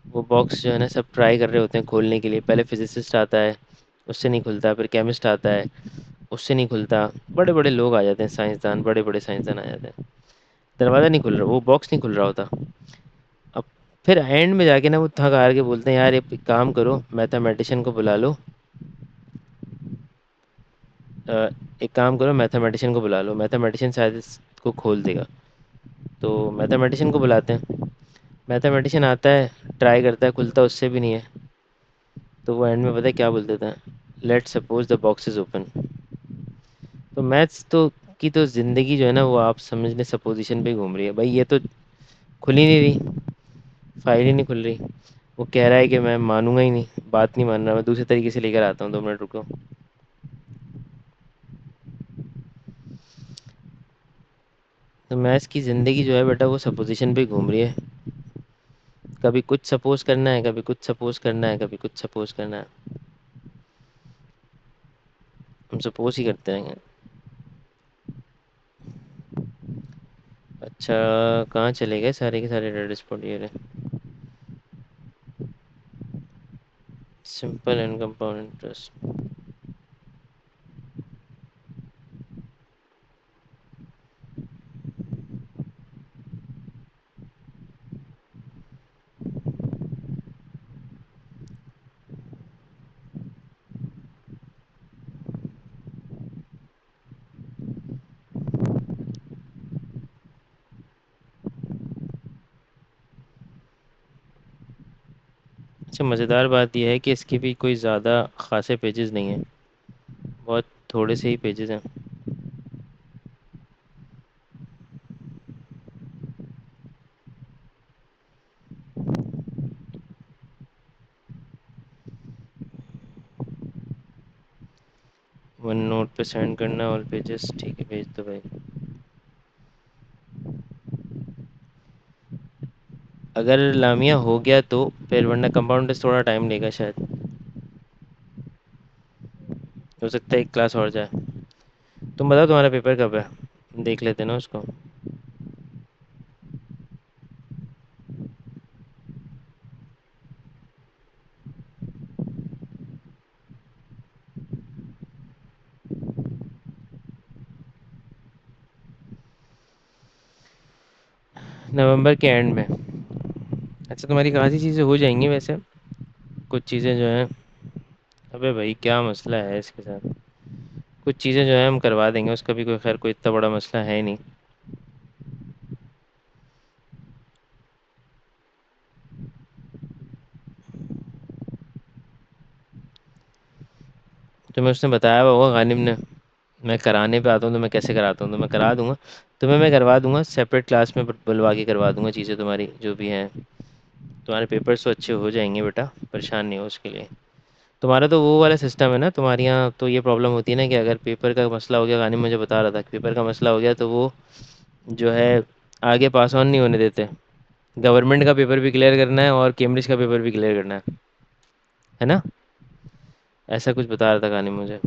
वो बॉक्स जो है ना सब ट्राई कर रहे होते हैं खोलने के लिए। पहले फिजिसिस्ट आता है, उससे नहीं खुलता, फिर केमिस्ट आता है, उससे नहीं खुलता। बड़े बड़े लोग आ जाते हैं, साइंसदान, बड़े बड़े साइंसदान आ जाते हैं। दरवाज़ा नहीं खुल रहा, वो बॉक्स नहीं खुल रहा होता। अब फिर एंड में जाके ना वो थक हार के बोलते हैं यार एक काम करो, मैथमेटिशियन को बुला लो। अ, एक काम करो, मैथमेटिशियन को बुला लो, मैथमेटिशियन शायद इसको खोल देगा। तो मैथमेटिशियन को बुलाते हैं। मैथमेटिशियन आता है, ट्राई करता है, खुलता उससे भी नहीं है। तो वो एंड में पता है क्या बोल देता है? Let's suppose the box is open. तो मैथ्स तो की तो ज़िंदगी जो है ना, वो आप समझ लें सपोजिशन पे घूम रही है भाई। ये तो खुल ही नहीं रही, फाइल ही नहीं खुल रही। वो कह रहा है कि मैं मानूंगा ही नहीं, बात नहीं मान रहा, मैं दूसरे तरीके से लेकर आता हूँ, 2 मिनट रुको। तो मैथ्स की ज़िंदगी जो है बेटा, वो सपोजिशन पे घूम रही है। कभी कुछ सपोज करना है, कभी कुछ सपोज करना है, कभी कुछ सपोज करना है। हम सपोज ही करते रहेंगे। अच्छा, कहाँ चले गए सारे के सारे रेड स्पॉट ये रहे? Simple and compound interest. अच्छा, मज़ेदार बात यह है कि इसके भी कोई ज़्यादा ख़ासे पेजेस नहीं हैं, बहुत थोड़े से ही पेजेस हैं। 1 नोट पे सेंड करना ऑल पेजेस, ठीक है भेज दो भाई। अगर लामिया हो गया तो फिर, वरना कंपाउंड टेस्ट थोड़ा टाइम लेगा शायद, हो सकता है एक क्लास और जाए। तुम बताओ तुम्हारा पेपर कब है, देख लेते हैं ना उसको। नवंबर के एंड में। अच्छा, तुम्हारी खासी चीज़ें हो जाएंगी वैसे, कुछ चीज़ें जो हैं। अबे भाई क्या मसला है इसके साथ, कुछ चीज़ें जो है हम करवा देंगे, उसका भी कोई खैर कोई इतना बड़ा मसला है नहीं। तुम्हें उसने बताया हुआ होगा गानिम ने, मैं कराने पे आता हूँ तो मैं कैसे कराता हूँ, तो मैं करा दूंगा। तुम्हें मैं करवा दूंगा सेपरेट क्लास में, बुलवा के करवा दूंगा चीज़ें तुम्हारी जो भी हैं। तुम्हारे पेपर्स तो अच्छे हो जाएंगे बेटा, परेशान नहीं हो उसके लिए। तुम्हारा तो वो वाला सिस्टम है ना, तुम्हारे यहाँ तो ये प्रॉब्लम होती है ना कि अगर पेपर का मसला हो गया, गानिम मुझे बता रहा था कि पेपर का मसला हो गया तो वो जो है आगे पास ऑन नहीं होने देते। गवर्नमेंट का पेपर भी क्लियर करना है और कैम्ब्रिज का पेपर भी क्लियर करना है ना। ऐसा कुछ बता रहा था गानिम मुझे।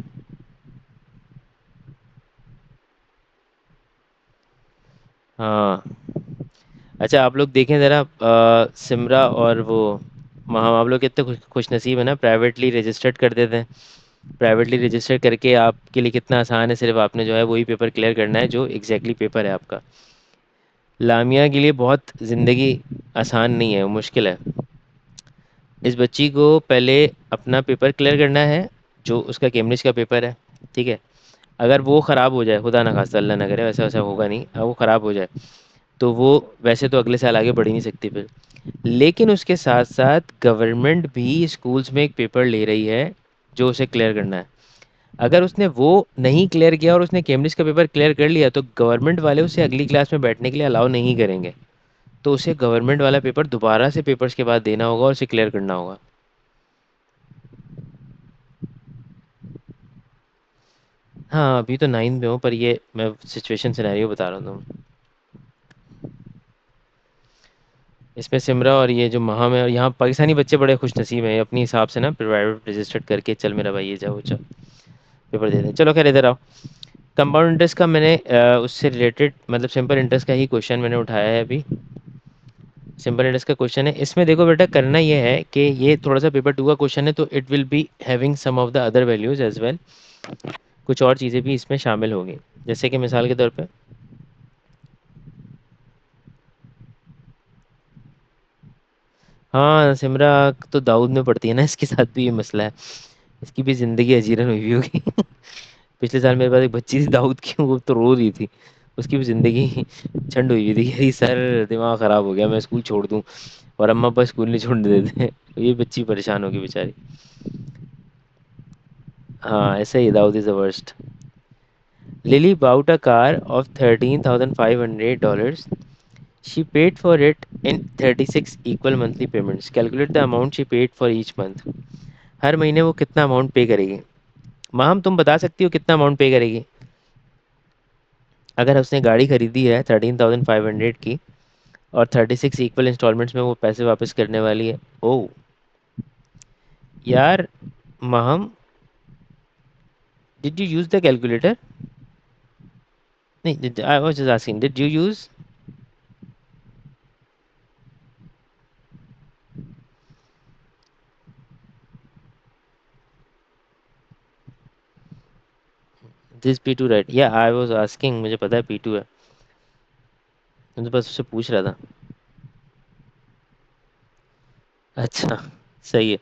हाँ। अच्छा, आप लोग देखें ज़रा, सिमरा और वो वहाँ आप लोग कितने खुश नसीब है ना, प्राइवेटली रजिस्टर्ड कर देते हैं। प्राइवेटली रजिस्टर करके आपके लिए कितना आसान है, सिर्फ आपने जो है वही पेपर क्लियर करना है जो एग्जैक्टली पेपर है आपका। लामिया के लिए बहुत ज़िंदगी आसान नहीं है, मुश्किल है। इस बच्ची को पहले अपना पेपर क्लियर करना है, जो उसका कैम्ब्रिज का पेपर है। ठीक है। अगर वो ख़राब हो जाए, खुदा ना खास्ता, अल्लाह ना करे, वैसा वैसा होगा नहीं, अगर वो ख़राब हो जाए तो वो वैसे तो अगले साल आगे बढ़ ही नहीं सकती फिर। लेकिन उसके साथ साथ गवर्नमेंट भी स्कूल्स में एक पेपर ले रही है जो उसे क्लियर करना है। अगर उसने वो नहीं क्लियर किया और उसने कैम्ब्रिज का पेपर क्लियर कर लिया तो गवर्नमेंट वाले उसे अगली क्लास में बैठने के लिए अलाउ नहीं करेंगे। तो उसे गवर्नमेंट वाला पेपर दोबारा से पेपर्स के बाद देना होगा और उसे क्लियर करना होगा। हाँ, अभी तो 9th में हूँ, पर ये मैं सिचुएशन सिनेरियो बता रहा हूँ। इसमें सिमरा और ये जो महा में, और यहाँ पाकिस्तानी बच्चे बड़े खुश नसीब हैं, अपने हिसाब से ना प्राइवेट रजिस्टर्ड करके, चल मेरा भाई ये जाओ चल पेपर दे दें। चलो खैर, इधर आओ। कंपाउंड इंटरेस्ट का मैंने उससे रिलेटेड मतलब सिंपल इंटरेस्ट का ही क्वेश्चन मैंने उठाया है अभी। सिंपल इंटरेस्ट का क्वेश्चन है, इसमें देखो बेटा, करना ये है कि ये थोड़ा सा पेपर 2 का क्वेश्चन है, तो it will be having some of the other values as well. कुछ और चीज़ें भी इसमें शामिल होंगी, जैसे कि मिसाल के तौर पे। हाँ, सिमरा तो दाऊद में पढ़ती है ना, इसके साथ भी ये मसला है। इसकी भी ज़िंदगी अजीरन हुई होगी। पिछले साल मेरे पास एक बच्ची थी दाऊद की, वो तो रो रही थी। उसकी भी ज़िंदगी झंड हुई हुई थी, कह रही सर दिमाग ख़राब हो गया, मैं स्कूल छोड़ दूँ, और अम्मा अब्बा स्कूल नहीं छोड़ने देते। तो ये बच्ची परेशान होगी बेचारी। हाँ, ऐसे ही Dawood is the worst. Lily bought a car of $13,500. She paid for it in 36 equal monthly payments. Calculate the amount she paid for each month. हर महीने वो कितना अमाउंट पे करेगी। माम, तुम बता सकती हो कितना अमाउंट पे करेगी। अगर उसने गाड़ी खरीदी है 13,500 की, और 36 इक्वल इंस्टॉलमेंट्स में वो पैसे वापस करने वाली है। ओ यार, Maham, did you use the calculator? नहीं, I was just asking, did you use this P2, right? या आई वाज आस्किंग, मुझे पता है P2 है, मैं तो बस उससे पूछ रहा था। अच्छा, सही है।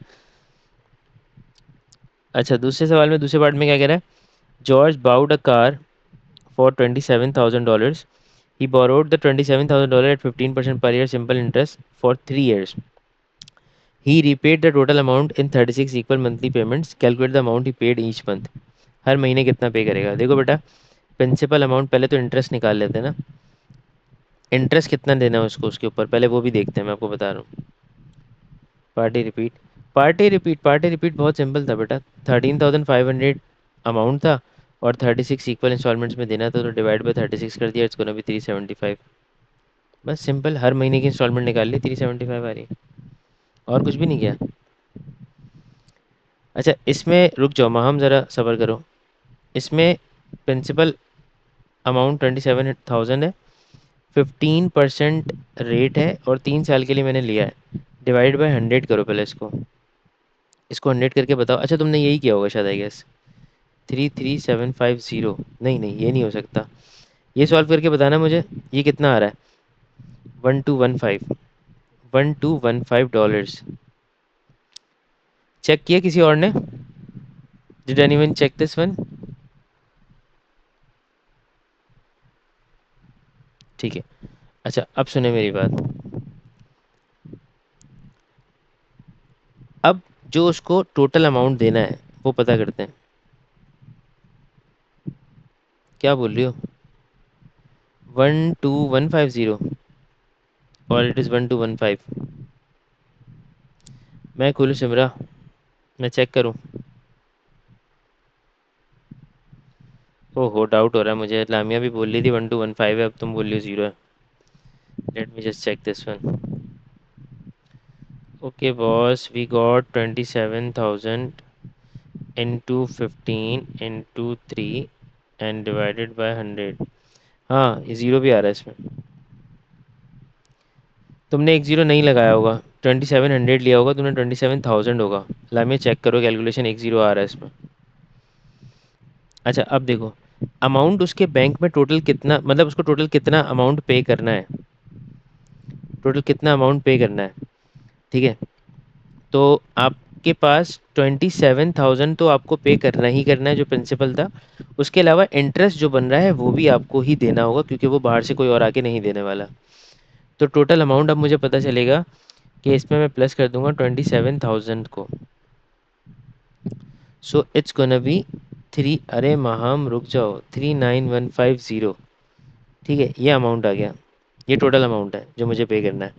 अच्छा, दूसरे सवाल में, दूसरे पार्ट में क्या कह रहा है? George bowed a car for $27,000. He borrowed the $27,000 at 15% per year simple interest for 3 years. He repaid the total amount in 36 equal monthly payments, calculate the amount he paid each month. हर महीने कितना पे करेगा। देखो बेटा, प्रिंसिपल अमाउंट पहले तो इंटरेस्ट निकाल लेते हैं ना। इंटरेस्ट कितना देना है उसको, उसके ऊपर पहले वो भी देखते हैं, मैं आपको बता रहा हूँ। पार्टी रिपीट, पार्टी रिपीट बहुत सिंपल था बेटा। 13,500 अमाउंट था और 36 इक्वल इंस्टॉलमेंट्स में देना था, तो डिवाइड बाई 36 कर दिया, इट्स गोना बी 375। बस सिंपल, हर महीने की इंस्टॉलमेंट निकाल ली, 375 आ रही है, और कुछ भी नहीं किया। अच्छा इसमें रुक जाओ माहम, ज़रा सब्र करो। इसमें प्रिंसिपल अमाउंट 27,000 है, 15% रेट है, और 3 साल के लिए मैंने लिया है। डिवाइड बाय 100 करो पहले इसको, इसको 100 करके बताओ। अच्छा तुमने यही किया होगा शायद, आई गेस। 33750, नहीं नहीं ये नहीं हो सकता। ये सॉल्व करके बताना मुझे, ये कितना आ रहा है। 1215, $1215। चेक किया किसी और ने? Did anyone check this one? ठीक है। अच्छा अब सुने मेरी बात। अब जो उसको टोटल अमाउंट देना है वो पता करते हैं। क्या बोल रही हो? 12150 और इट इज़ 1215। मैं खोलूँ सिमरा, मैं चेक करूँ? ओहो डाउट हो रहा है मुझे, लामिया भी बोल रही थी 1215 है, अब तुम बोल रही हो जीरो है। Let me just check this one. Okay boss, we got 27,000 into 15 into 3 and divided by 100। हाँ ये ज़ीरो भी आ रहा है इसमें। तुमने एक ज़ीरो नहीं लगाया होगा, 2700 लिया होगा तुमने, 27,000 होगा। लामिया चेक करो कैलकुलेशन, एक ज़ीरो आ रहा है इसमें। अच्छा अब देखो, अमाउंट उसके बैंक में टोटल कितना, मतलब उसको टोटल कितना अमाउंट पे करना है, टोटल कितना अमाउंट पे करना है। ठीक है, तो आपके पास 27,000 तो आपको पे करना ही करना है, जो प्रिंसिपल था। उसके अलावा इंटरेस्ट जो बन रहा है वो भी आपको ही देना होगा, क्योंकि वो बाहर से कोई और आके नहीं देने वाला। तो टोटल अमाउंट अब मुझे पता चलेगा कि इसमें मैं प्लस कर दूंगा 27,000 को। So it's gonna be three, अरे महाम रुक जाओ, 39,150। ठीक है ये अमाउंट आ गया, ये टोटल अमाउंट है जो मुझे पे करना है।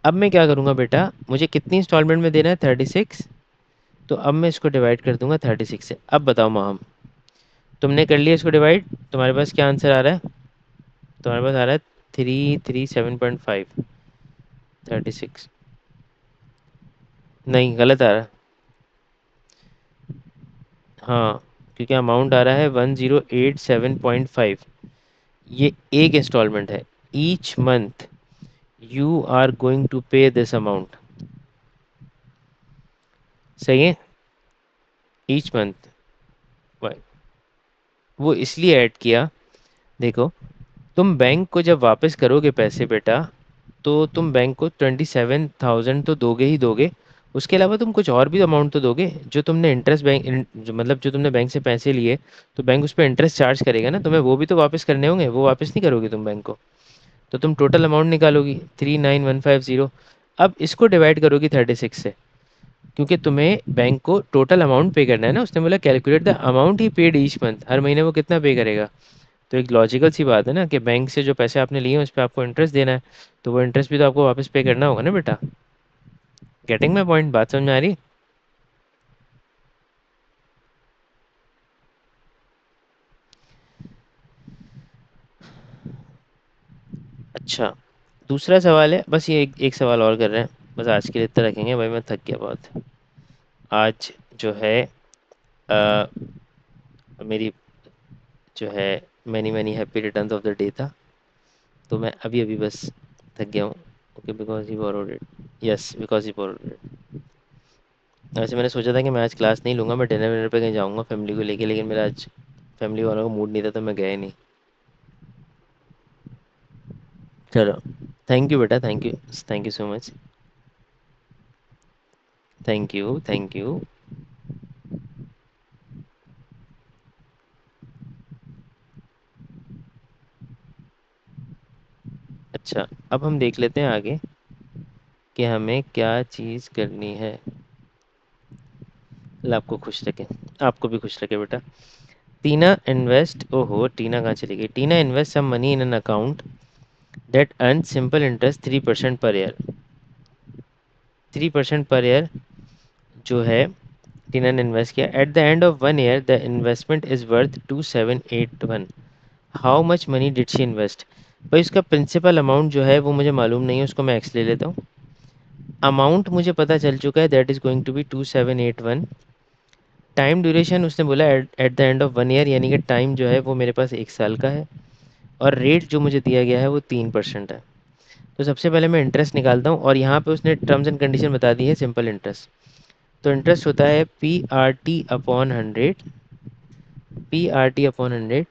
अब मैं क्या करूँगा बेटा, मुझे कितनी इंस्टॉलमेंट में देना है, 36। तो अब मैं इसको डिवाइड कर दूंगा 36 से। अब बताओ माहम, तुमने कर लिया इसको डिवाइड, तुम्हारे पास क्या आंसर आ रहा है? तुम्हारे पास आ रहा है 337.5। 36, नहीं गलत आ रहा है। हाँ, क्योंकि अमाउंट आ रहा है 1087.5। ये एक इंस्टॉलमेंट है, each month you are going to pay this amount. सही है, ईच मंथ। वो इसलिए ऐड किया, देखो तुम बैंक को जब वापस करोगे पैसे बेटा, तो तुम बैंक को 27,000 तो दोगे ही दोगे। उसके अलावा तुम कुछ और भी अमाउंट तो दोगे, जो तुमने इंटरेस्ट जो मतलब जो तुमने बैंक से पैसे लिए, तो बैंक उस पर इंटरेस्ट चार्ज करेगा ना तुम्हें, वो भी तो वापस करने होंगे, वो वापस नहीं करोगे तुम बैंक को। तो तुम टोटल अमाउंट निकालोगी 39,150। अब इसको डिवाइड करोगी 36 से, क्योंकि तुम्हें बैंक को टोटल अमाउंट पे करना है ना। उसने बोला calculate the amount he paid each month, हर महीने वो कितना पे करेगा। तो एक लॉजिकल सी बात है ना कि बैंक से जो पैसे आपने लिए हैं उस पर आपको इंटरेस्ट देना है, तो वो इंटरेस्ट भी तो आपको वापस पे करना होगा ना बेटा। गेटिंग माई पॉइंट, बात समझ में आ रही? अच्छा दूसरा सवाल है, बस ये एक सवाल और कर रहे हैं, बस आज के लिए इतना रखेंगे भाई, मैं थक गया बहुत आज। जो है अ, मेरी जो है many many happy returns of the day था, तो मैं अभी अभी बस थक गया हूँ। Okay because he borrowed it, yes because he borrowed it. वैसे मैंने सोचा था कि मैं आज क्लास नहीं लूँगा, मैं डिनर विनर पे कहीं जाऊँगा फैमिली को लेके, लेकिन मेरा आज फैमिली वालों का मूड नहीं था तो मैं गया ही नहीं। चलो, थैंक यू बेटा, thank you, thank you so much. Thank you thank you. अच्छा अब हम देख लेते हैं आगे कि हमें क्या चीज़ करनी है। अल्लाह आपको खुश रखे, आपको भी खुश रखे बेटा। टीना इन्वेस्ट, ओहो टीना कहाँ चली गई। Tina invest some money in an account that earn simple interest 3% per year. 3% per year जो है टीना ने इन्वेस्ट किया। Eight the end of 1 year the investment is worth 2781। How much money did she invest. भाई उसका प्रिंसिपल अमाउंट जो है वो मुझे मालूम नहीं है, उसको मैं एक्स ले लेता हूँ। अमाउंट मुझे पता चल चुका है, that is going to be 2781। Time duration उसने बोला at the end of 1 year, यानी कि टाइम जो है वो मेरे पास 1 साल का है। और रेट जो मुझे दिया गया है वो 3% है। तो सबसे पहले मैं इंटरेस्ट निकालता हूँ, और यहाँ पे उसने टर्म्स एंड कंडीशन बता दी है, सिंपल इंटरेस्ट। तो इंटरेस्ट होता है PRT/100। PRT/100।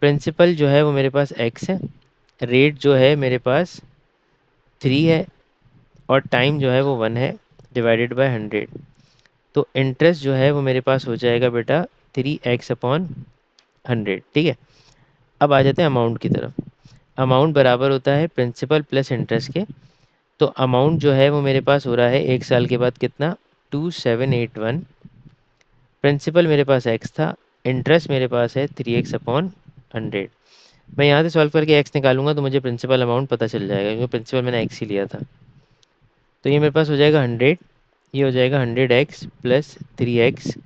प्रिंसिपल जो है वो मेरे पास x है, रेट जो है मेरे पास 3 है, और टाइम जो है वो 1 है, डिवाइडेड बाय 100। तो इंटरेस्ट जो है वो मेरे पास हो जाएगा बेटा 3x/100। ठीक है। अब आ जाते हैं अमाउंट की तरफ। अमाउंट बराबर होता है प्रिंसिपल प्लस इंटरेस्ट के। तो अमाउंट जो है वो मेरे पास हो रहा है 1 साल के बाद कितना, 2781। प्रिंसिपल मेरे पास एक्स था, इंटरेस्ट मेरे पास है 3x/100। मैं यहाँ से सॉल्व करके एक्स निकालूंगा तो मुझे प्रिंसिपल अमाउंट पता चल जाएगा, क्योंकि प्रिंसिपल मैंने एक्स ही लिया था। तो ये मेरे पास हो जाएगा 100, ये हो जाएगा 100x प्लस 3x।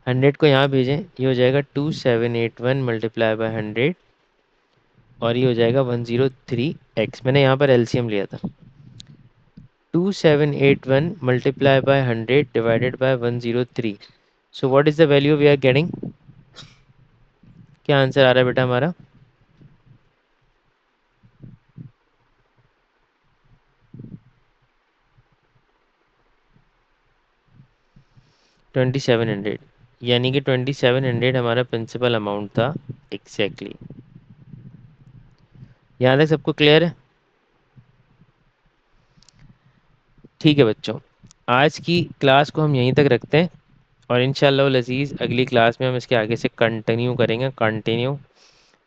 100 को यहाँ भेजें, ये हो जाएगा 2781 मल्टीप्लाई बाय 100, और ये हो जाएगा 103x। मैंने यहाँ पर एलसीएम लिया था। 2781 multiply by 100 divided by 103। So what is the value we are getting. क्या आंसर आ रहा है बेटा हमारा। 2700, यानी कि 2700 हमारा प्रिंसिपल अमाउंट था। Exactly exactly। यहाँ तक सबको क्लियर है। ठीक है बच्चों, आज की क्लास को हम यहीं तक रखते हैं, और इंशाल्लाह लजीज़ अगली क्लास में हम इसके आगे से कंटिन्यू करेंगे, कंटिन्यू।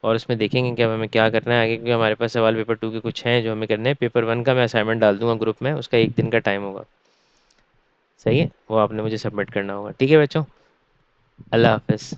और उसमें देखेंगे कि अब हमें क्या करना है आगे, क्योंकि हमारे पास सवाल पेपर 2 के कुछ हैं जो हमें करने हैं। पेपर 1 का मैं असाइनमेंट डाल दूंगा ग्रुप में, उसका 1 दिन का टाइम होगा। सही है, वो आपने मुझे सबमिट करना होगा। ठीक है बच्चों, अल्लाह हाफिज़।